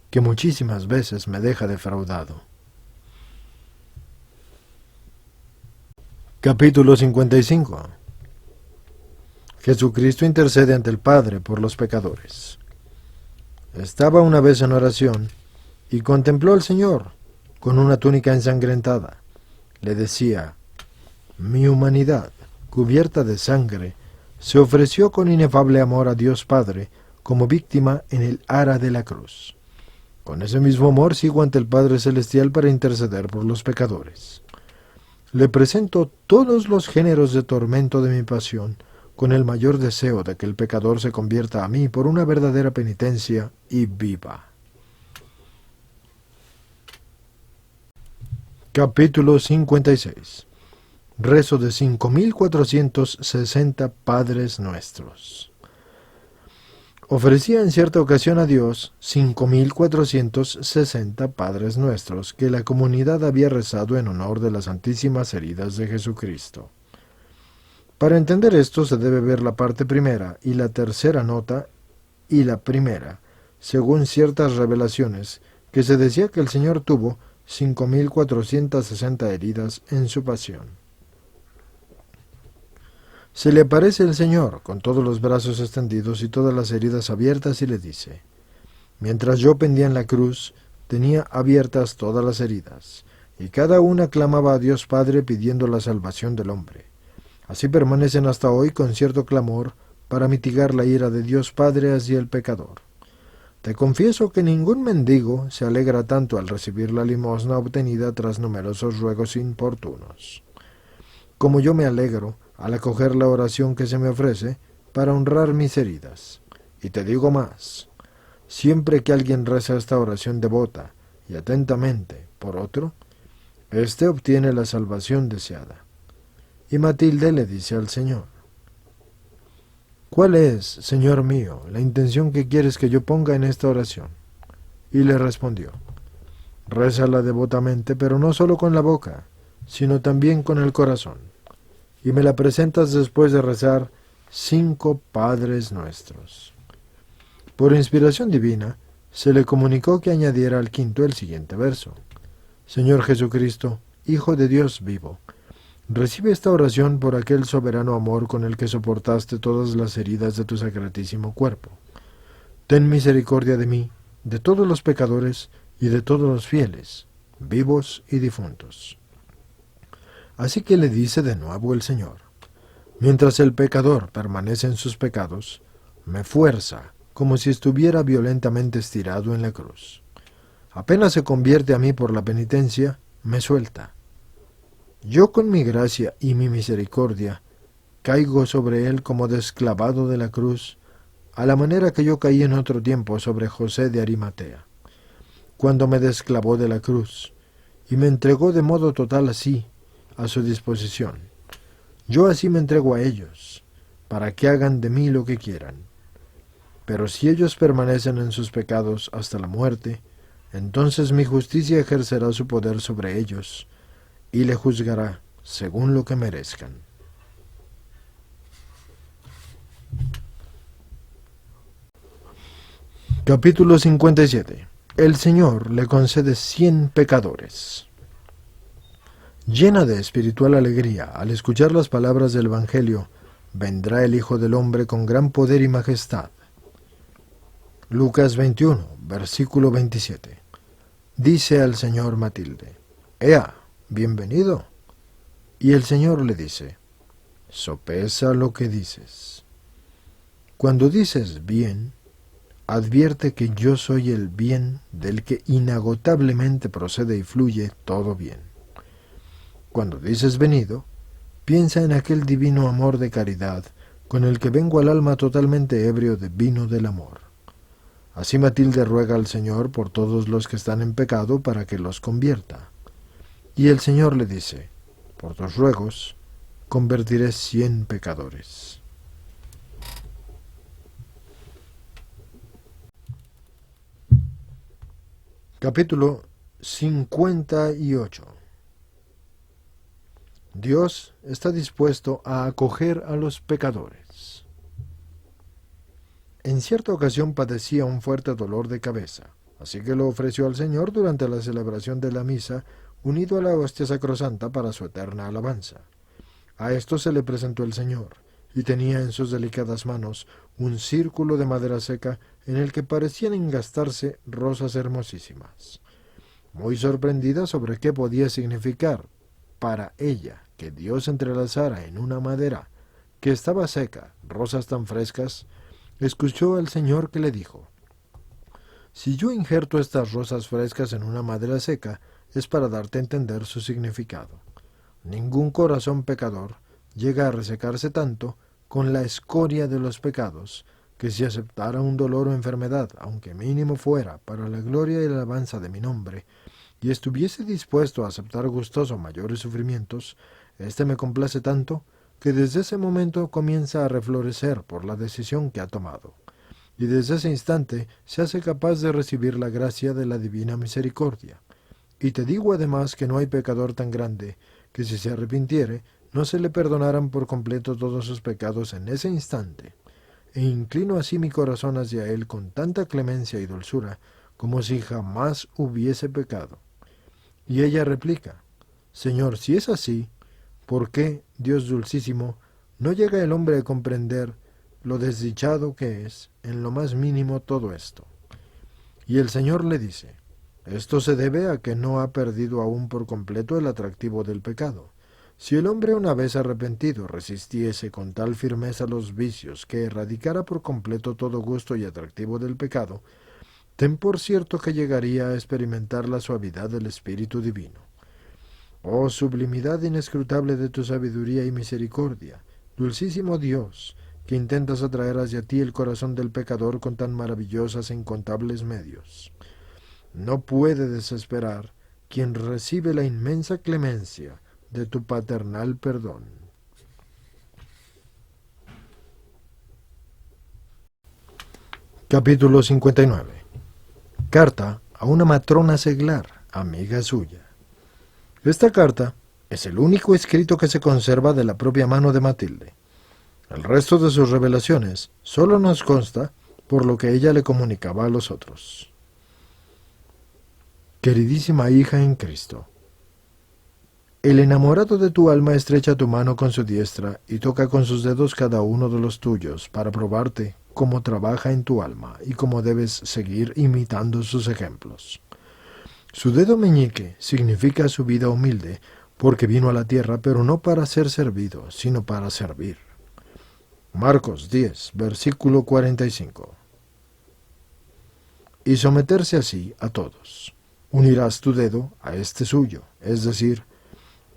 que muchísimas veces me deja defraudado». Capítulo 55. Jesucristo intercede ante el Padre por los pecadores. Estaba una vez en oración y contempló al Señor con una túnica ensangrentada. Le decía, «Mi humanidad, cubierta de sangre, se ofreció con inefable amor a Dios Padre como víctima en el ara de la cruz. Con ese mismo amor sigo ante el Padre Celestial para interceder por los pecadores. Le presento todos los géneros de tormento de mi pasión, con el mayor deseo de que el pecador se convierta a mí por una verdadera penitencia y viva». Capítulo 56. Rezo de 5460 Padres Nuestros. Ofrecía en cierta ocasión a Dios 5460 Padres Nuestros que la comunidad había rezado en honor de las santísimas heridas de Jesucristo. Para entender esto se debe ver la parte primera y la tercera nota y la primera, según ciertas revelaciones, que se decía que el Señor tuvo 5460 heridas en su pasión. Se le aparece el Señor con todos los brazos extendidos y todas las heridas abiertas y le dice, «Mientras yo pendía en la cruz, tenía abiertas todas las heridas, y cada una clamaba a Dios Padre pidiendo la salvación del hombre. Así permanecen hasta hoy con cierto clamor para mitigar la ira de Dios Padre hacia el pecador. Te confieso que ningún mendigo se alegra tanto al recibir la limosna obtenida tras numerosos ruegos importunos, como yo me alegro al acoger la oración que se me ofrece para honrar mis heridas. Y te digo más, siempre que alguien reza esta oración devota y atentamente por otro, éste obtiene la salvación deseada». Y Matilde le dice al Señor, «¿Cuál es, Señor mío, la intención que quieres que yo ponga en esta oración?». Y le respondió, «Rézala devotamente, pero no solo con la boca, sino también con el corazón. y me la presentas después de rezar 5 Padres Nuestros. Por inspiración divina, se le comunicó que añadiera al quinto el siguiente verso: Señor Jesucristo, Hijo de Dios vivo, recibe esta oración por aquel soberano amor con el que soportaste todas las heridas de tu sacratísimo cuerpo. Ten misericordia de mí, de todos los pecadores y de todos los fieles, vivos y difuntos. Así que le dice de nuevo el Señor: mientras el pecador permanece en sus pecados, me fuerza como si estuviera violentamente estirado en la cruz. Apenas se convierte a mí por la penitencia, me suelta. Yo con mi gracia y mi misericordia caigo sobre él como desclavado de la cruz, a la manera que yo caí en otro tiempo sobre José de Arimatea, cuando me desclavó de la cruz, y me entregó de modo total así, a su disposición. Yo así me entrego a ellos, para que hagan de mí lo que quieran. Pero si ellos permanecen en sus pecados hasta la muerte, entonces mi justicia ejercerá su poder sobre ellos, y le juzgará según lo que merezcan. Capítulo 57. El Señor le concede 100 pecadores. Llena de espiritual alegría al escuchar las palabras del Evangelio, vendrá el Hijo del Hombre con gran poder y majestad. Lucas 21, versículo 27. Dice al Señor Matilde: Ea, bienvenido. Y el Señor le dice: sopesa lo que dices. Cuando dices bien, advierte que yo soy el bien del que inagotablemente procede y fluye todo bien. Cuando dices venido, piensa en aquel divino amor de caridad con el que vengo al alma totalmente ebrio de vino del amor. Así Matilde ruega al Señor por todos los que están en pecado para que los convierta. Y el Señor le dice: por tus ruegos convertiré 100 pecadores. Capítulo 58. Dios está dispuesto a acoger a los pecadores. En cierta ocasión padecía un fuerte dolor de cabeza, así que lo ofreció al Señor durante la celebración de la misa, unido a la hostia sacrosanta para su eterna alabanza. A esto se le presentó el Señor, y tenía en sus delicadas manos un círculo de madera seca en el que parecían engastarse rosas hermosísimas. Muy sorprendida sobre qué podía significar para ella que Dios entrelazara en una madera que estaba seca rosas tan frescas, escuchó al Señor que le dijo: si yo injerto estas rosas frescas en una madera seca, es para darte a entender su significado. Ningún corazón pecador llega a resecarse tanto con la escoria de los pecados, que si aceptara un dolor o enfermedad, aunque mínimo fuera, para la gloria y la alabanza de mi nombre, y estuviese dispuesto a aceptar gustoso mayores sufrimientos, éste me complace tanto, que desde ese momento comienza a reflorecer por la decisión que ha tomado, y desde ese instante se hace capaz de recibir la gracia de la divina misericordia. Y te digo además que no hay pecador tan grande, que si se arrepintiere, no se le perdonaran por completo todos sus pecados en ese instante, e inclino así mi corazón hacia él con tanta clemencia y dulzura, como si jamás hubiese pecado. Y ella replica: Señor, si es así, ¿por qué, Dios dulcísimo, no llega el hombre a comprender lo desdichado que es, en lo más mínimo, todo esto? Y el Señor le dice: esto se debe a que no ha perdido aún por completo el atractivo del pecado. Si el hombre una vez arrepentido resistiese con tal firmeza los vicios que erradicara por completo todo gusto y atractivo del pecado, ten por cierto que llegaría a experimentar la suavidad del Espíritu Divino. Oh sublimidad inescrutable de tu sabiduría y misericordia, dulcísimo Dios, que intentas atraer hacia ti el corazón del pecador con tan maravillosos e incontables medios. No puede desesperar quien recibe la inmensa clemencia de tu paternal perdón. Capítulo 59. Carta a una matrona seglar, amiga suya. Esta carta Es el único escrito que se conserva de la propia mano de Matilde. El resto de sus revelaciones solo nos consta por lo que ella le comunicaba a los otros. Queridísima hija en Cristo, el enamorado de tu alma estrecha tu mano con su diestra y toca con sus dedos cada uno de los tuyos para probarte cómo trabaja en tu alma y cómo debes seguir imitando sus ejemplos. Su dedo meñique significa su vida humilde, porque vino a la tierra, pero no para ser servido, sino para servir. Marcos 10, versículo 45. Y someterse así a todos. Unirás tu dedo a este suyo, es decir,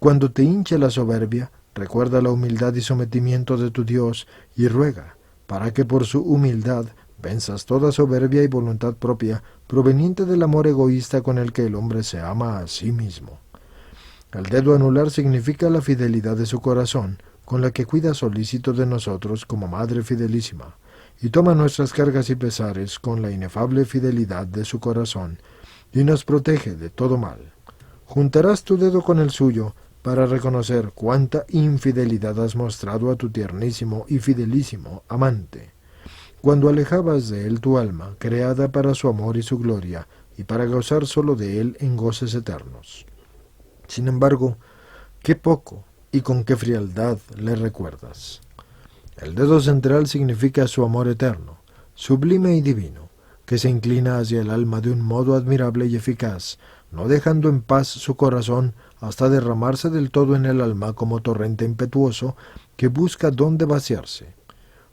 cuando te hinche la soberbia, recuerda la humildad y sometimiento de tu Dios y ruega, para que por su humildad venzas toda soberbia y voluntad propia proveniente del amor egoísta con el que el hombre se ama a sí mismo. El dedo anular significa la fidelidad de su corazón, con la que cuida solícito de nosotros como Madre fidelísima, y toma nuestras cargas y pesares con la inefable fidelidad de su corazón, y nos protege de todo mal. Juntarás tu dedo con el suyo para reconocer cuánta infidelidad has mostrado a tu tiernísimo y fidelísimo amante, cuando alejabas de él tu alma, creada para su amor y su gloria, y para gozar solo de él en goces eternos. Sin embargo, qué poco y con qué frialdad le recuerdas. El dedo central significa su amor eterno, sublime y divino, que se inclina hacia el alma de un modo admirable y eficaz, no dejando en paz su corazón hasta derramarse del todo en el alma como torrente impetuoso que busca dónde vaciarse.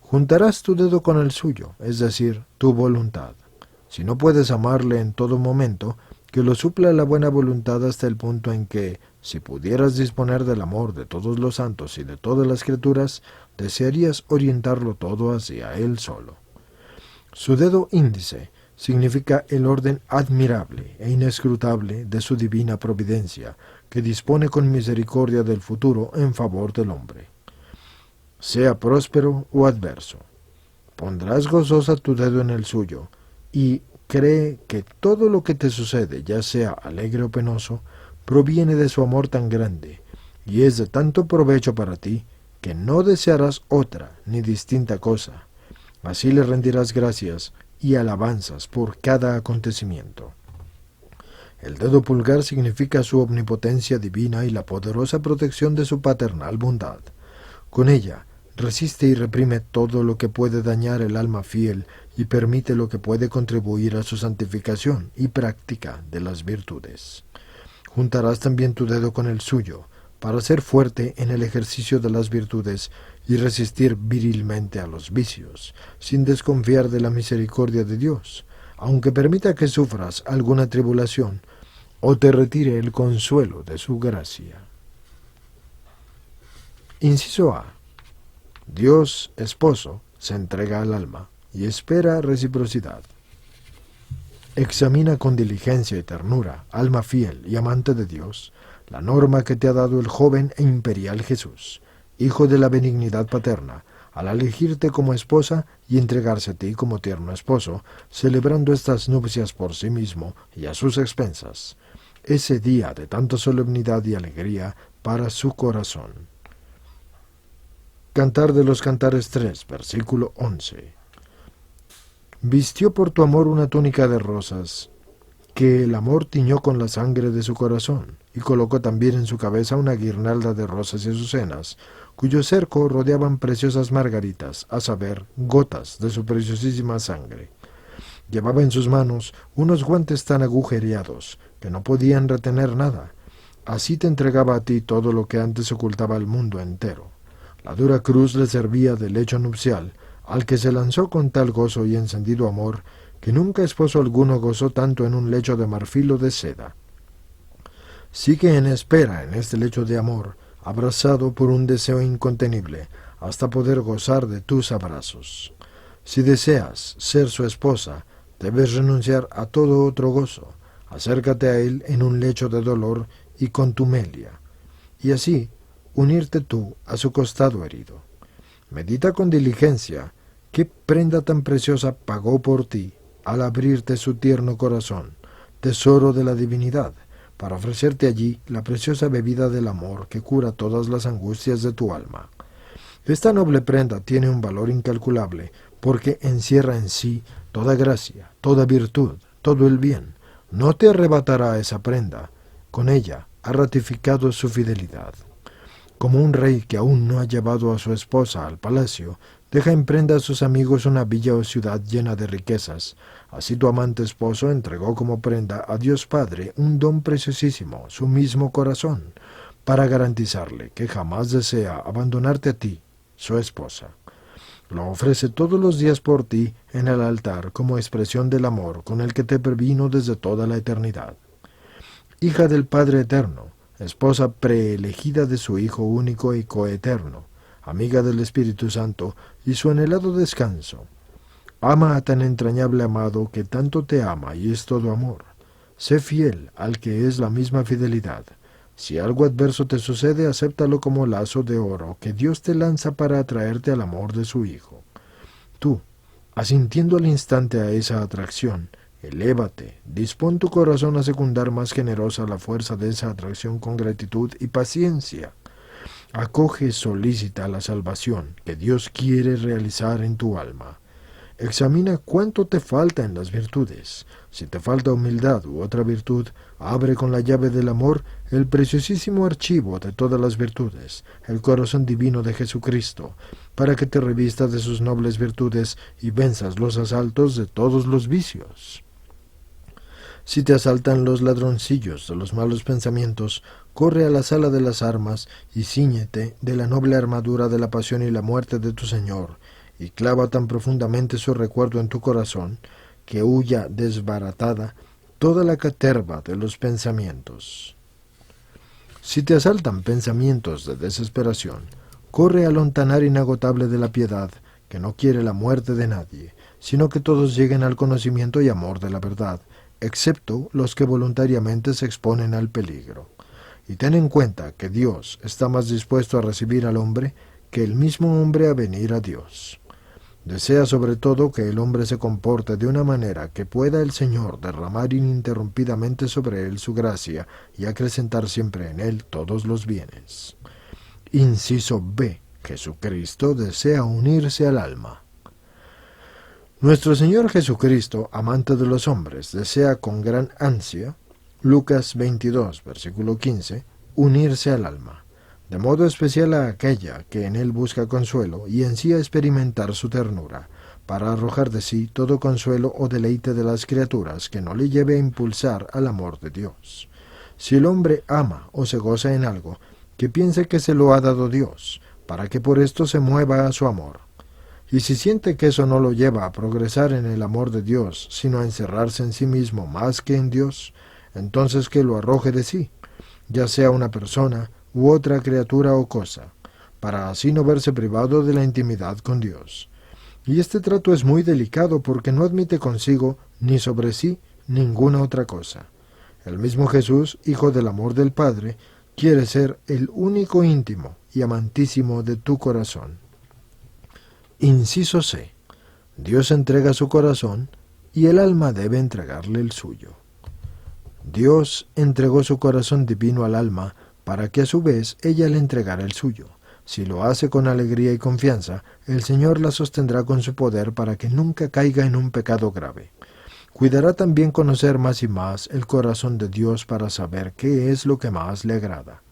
Juntarás tu dedo con el suyo, es decir, tu voluntad. Si no puedes amarle en todo momento, que lo supla la buena voluntad hasta el punto en que, si pudieras disponer del amor de todos los santos y de todas las criaturas, desearías orientarlo todo hacia él solo. Su dedo índice significa el orden admirable e inescrutable de su divina providencia, que dispone con misericordia del futuro en favor del hombre. Sea próspero o adverso, pondrás gozosa tu dedo en el suyo, y cree que todo lo que te sucede, ya sea alegre o penoso, proviene de su amor tan grande, y es de tanto provecho para ti, que no desearás otra ni distinta cosa. Así le rendirás gracias y alabanzas por cada acontecimiento. El dedo pulgar significa su omnipotencia divina y la poderosa protección de su paternal bondad. Con ella, resiste y reprime todo lo que puede dañar el alma fiel y permite lo que puede contribuir a su santificación y práctica de las virtudes. Juntarás también tu dedo con el suyo, para ser fuerte en el ejercicio de las virtudes y resistir virilmente a los vicios, sin desconfiar de la misericordia de Dios, aunque permita que sufras alguna tribulación o te retire el consuelo de su gracia. Inciso A. Dios, esposo, se entrega al alma y espera reciprocidad. Examina con diligencia y ternura, alma fiel y amante de Dios, la norma que te ha dado el joven e imperial Jesús, hijo de la benignidad paterna, al elegirte como esposa y entregarse a ti como tierno esposo, celebrando estas nupcias por sí mismo y a sus expensas, ese día de tanta solemnidad y alegría para su corazón. Cantar de los Cantares 3, versículo 11. Vistió por tu amor una túnica de rosas, que el amor tiñó con la sangre de su corazón, y colocó también en su cabeza una guirnalda de rosas y azucenas, cuyo cerco rodeaban preciosas margaritas, a saber, gotas de su preciosísima sangre. Llevaba en sus manos unos guantes tan agujereados, que no podían retener nada. Así te entregaba a ti todo lo que antes ocultaba al mundo entero. La dura cruz le servía de lecho nupcial, al que se lanzó con tal gozo y encendido amor, que nunca esposo alguno gozó tanto en un lecho de marfil o de seda. Sigue en espera en este lecho de amor, abrazado por un deseo incontenible, hasta poder gozar de tus abrazos. Si deseas ser su esposa, debes renunciar a todo otro gozo. Acércate a él en un lecho de dolor y contumelia, y así unirte tú a su costado herido. Medita con diligencia qué prenda tan preciosa pagó por ti al abrirte su tierno corazón, tesoro de la divinidad, para ofrecerte allí la preciosa bebida del amor que cura todas las angustias de tu alma. Esta noble prenda tiene un valor incalculable, porque encierra en sí toda gracia, toda virtud, todo el bien. No te arrebatará esa prenda. Con ella ha ratificado su fidelidad. Como un rey que aún no ha llevado a su esposa al palacio, deja en prenda a sus amigos una villa o ciudad llena de riquezas. Así tu amante esposo entregó como prenda a Dios Padre un don preciosísimo, su mismo corazón, para garantizarle que jamás desea abandonarte a ti, su esposa. Lo ofrece todos los días por ti en el altar como expresión del amor con el que te previno desde toda la eternidad. Hija del Padre Eterno, esposa preelegida de su Hijo único y coeterno, amiga del Espíritu Santo y su anhelado descanso. Ama a tan entrañable amado que tanto te ama y es todo amor. Sé fiel al que es la misma fidelidad. Si algo adverso te sucede, acéptalo como lazo de oro que Dios te lanza para atraerte al amor de su Hijo. Tú, asintiendo al instante a esa atracción, elévate, dispón tu corazón a secundar más generosa la fuerza de esa atracción con gratitud y paciencia. Acoge solícita la salvación que Dios quiere realizar en tu alma. Examina cuánto te falta en las virtudes. Si te falta humildad u otra virtud, abre con la llave del amor el preciosísimo archivo de todas las virtudes, el corazón divino de Jesucristo, para que te revistas de sus nobles virtudes y venzas los asaltos de todos los vicios. Si te asaltan los ladroncillos de los malos pensamientos, corre a la sala de las armas y cíñete de la noble armadura de la pasión y la muerte de tu Señor, y clava tan profundamente su recuerdo en tu corazón, que huya desbaratada toda la caterva de los pensamientos. Si te asaltan pensamientos de desesperación, corre al lontanar inagotable de la piedad, que no quiere la muerte de nadie, sino que todos lleguen al conocimiento y amor de la verdad, excepto los que voluntariamente se exponen al peligro. Y ten en cuenta que Dios está más dispuesto a recibir al hombre que el mismo hombre a venir a Dios. Desea sobre todo que el hombre se comporte de una manera que pueda el Señor derramar ininterrumpidamente sobre él su gracia y acrecentar siempre en él todos los bienes. Inciso B. Jesucristo desea unirse al alma. Nuestro Señor Jesucristo, amante de los hombres, desea con gran ansia, Lucas 22, versículo 15, unirse al alma, de modo especial a aquella que en él busca consuelo y ansía experimentar su ternura, para arrojar de sí todo consuelo o deleite de las criaturas que no le lleve a impulsar al amor de Dios. Si el hombre ama o se goza en algo, que piense que se lo ha dado Dios, para que por esto se mueva a su amor. Y si siente que eso no lo lleva a progresar en el amor de Dios, sino a encerrarse en sí mismo más que en Dios, entonces que lo arroje de sí, ya sea una persona u otra criatura o cosa, para así no verse privado de la intimidad con Dios. Y este trato es muy delicado porque no admite consigo ni sobre sí ninguna otra cosa. El mismo Jesús, Hijo del amor del Padre, quiere ser el único íntimo y amantísimo de tu corazón. Inciso C. Dios entrega su corazón y el alma debe entregarle el suyo. Dios entregó su corazón divino al alma para que a su vez ella le entregara el suyo. Si lo hace con alegría y confianza, el Señor la sostendrá con su poder para que nunca caiga en un pecado grave. Cuidará también conocer más y más el corazón de Dios para saber qué es lo que más le agrada.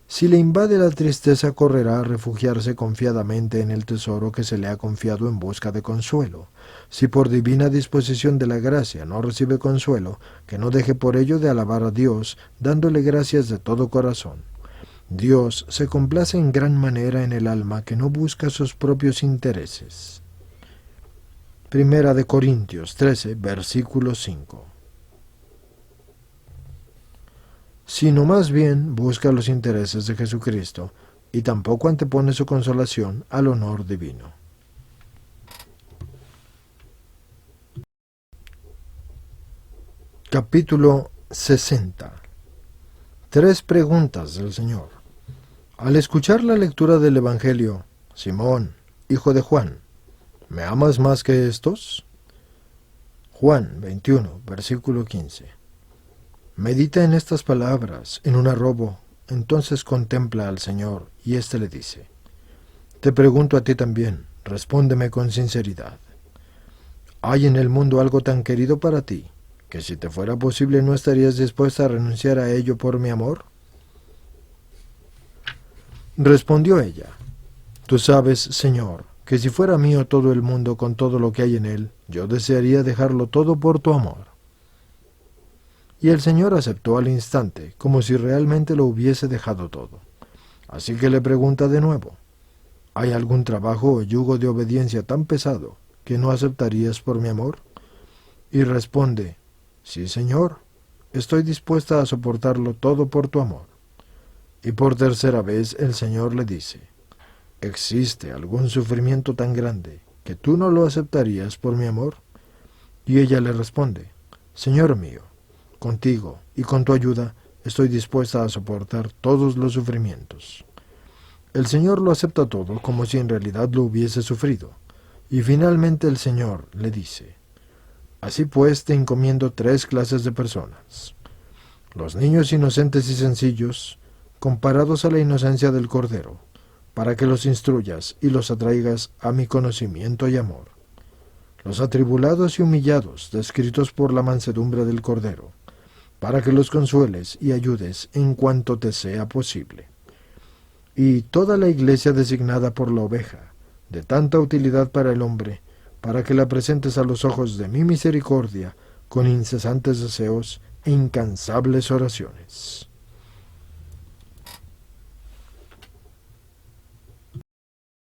Si le invade la tristeza, correrá a refugiarse confiadamente en el tesoro que se le ha confiado en busca de consuelo. Si por divina disposición de la gracia no recibe consuelo, que no deje por ello de alabar a Dios, dándole gracias de todo corazón. Dios se complace en gran manera en el alma que no busca sus propios intereses. Primera de Corintios 13, versículo 5. Sino más bien busca los intereses de Jesucristo, y tampoco antepone su consolación al honor divino. Capítulo 60. 3 preguntas del Señor. Al escuchar la lectura del Evangelio, Simón, hijo de Juan, ¿me amas más que estos? Juan 21, versículo 15. Medita en estas palabras en un arrobo, entonces contempla al Señor, y éste le dice: Te pregunto a ti también, respóndeme con sinceridad. ¿Hay en el mundo algo tan querido para ti, que si te fuera posible no estarías dispuesta a renunciar a ello por mi amor? Respondió ella: Tú sabes, Señor, que si fuera mío todo el mundo con todo lo que hay en él, yo desearía dejarlo todo por tu amor. Y el Señor aceptó al instante, como si realmente lo hubiese dejado todo. Así que le pregunta de nuevo: ¿Hay algún trabajo o yugo de obediencia tan pesado que no aceptarías por mi amor? Y responde: Sí, Señor, estoy dispuesta a soportarlo todo por tu amor. Y por tercera vez el Señor le dice: ¿Existe algún sufrimiento tan grande que tú no lo aceptarías por mi amor? Y ella le responde: Señor mío, contigo y con tu ayuda estoy dispuesta a soportar todos los sufrimientos. El Señor lo acepta todo como si en realidad lo hubiese sufrido. Y finalmente el Señor le dice: Así pues te encomiendo 3 clases de personas: los niños inocentes y sencillos, comparados a la inocencia del Cordero, para que los instruyas y los atraigas a mi conocimiento y amor; los atribulados y humillados, descritos por la mansedumbre del Cordero, para que los consueles y ayudes en cuanto te sea posible; y toda la iglesia designada por la oveja, de tanta utilidad para el hombre, para que la presentes a los ojos de mi misericordia con incesantes deseos e incansables oraciones.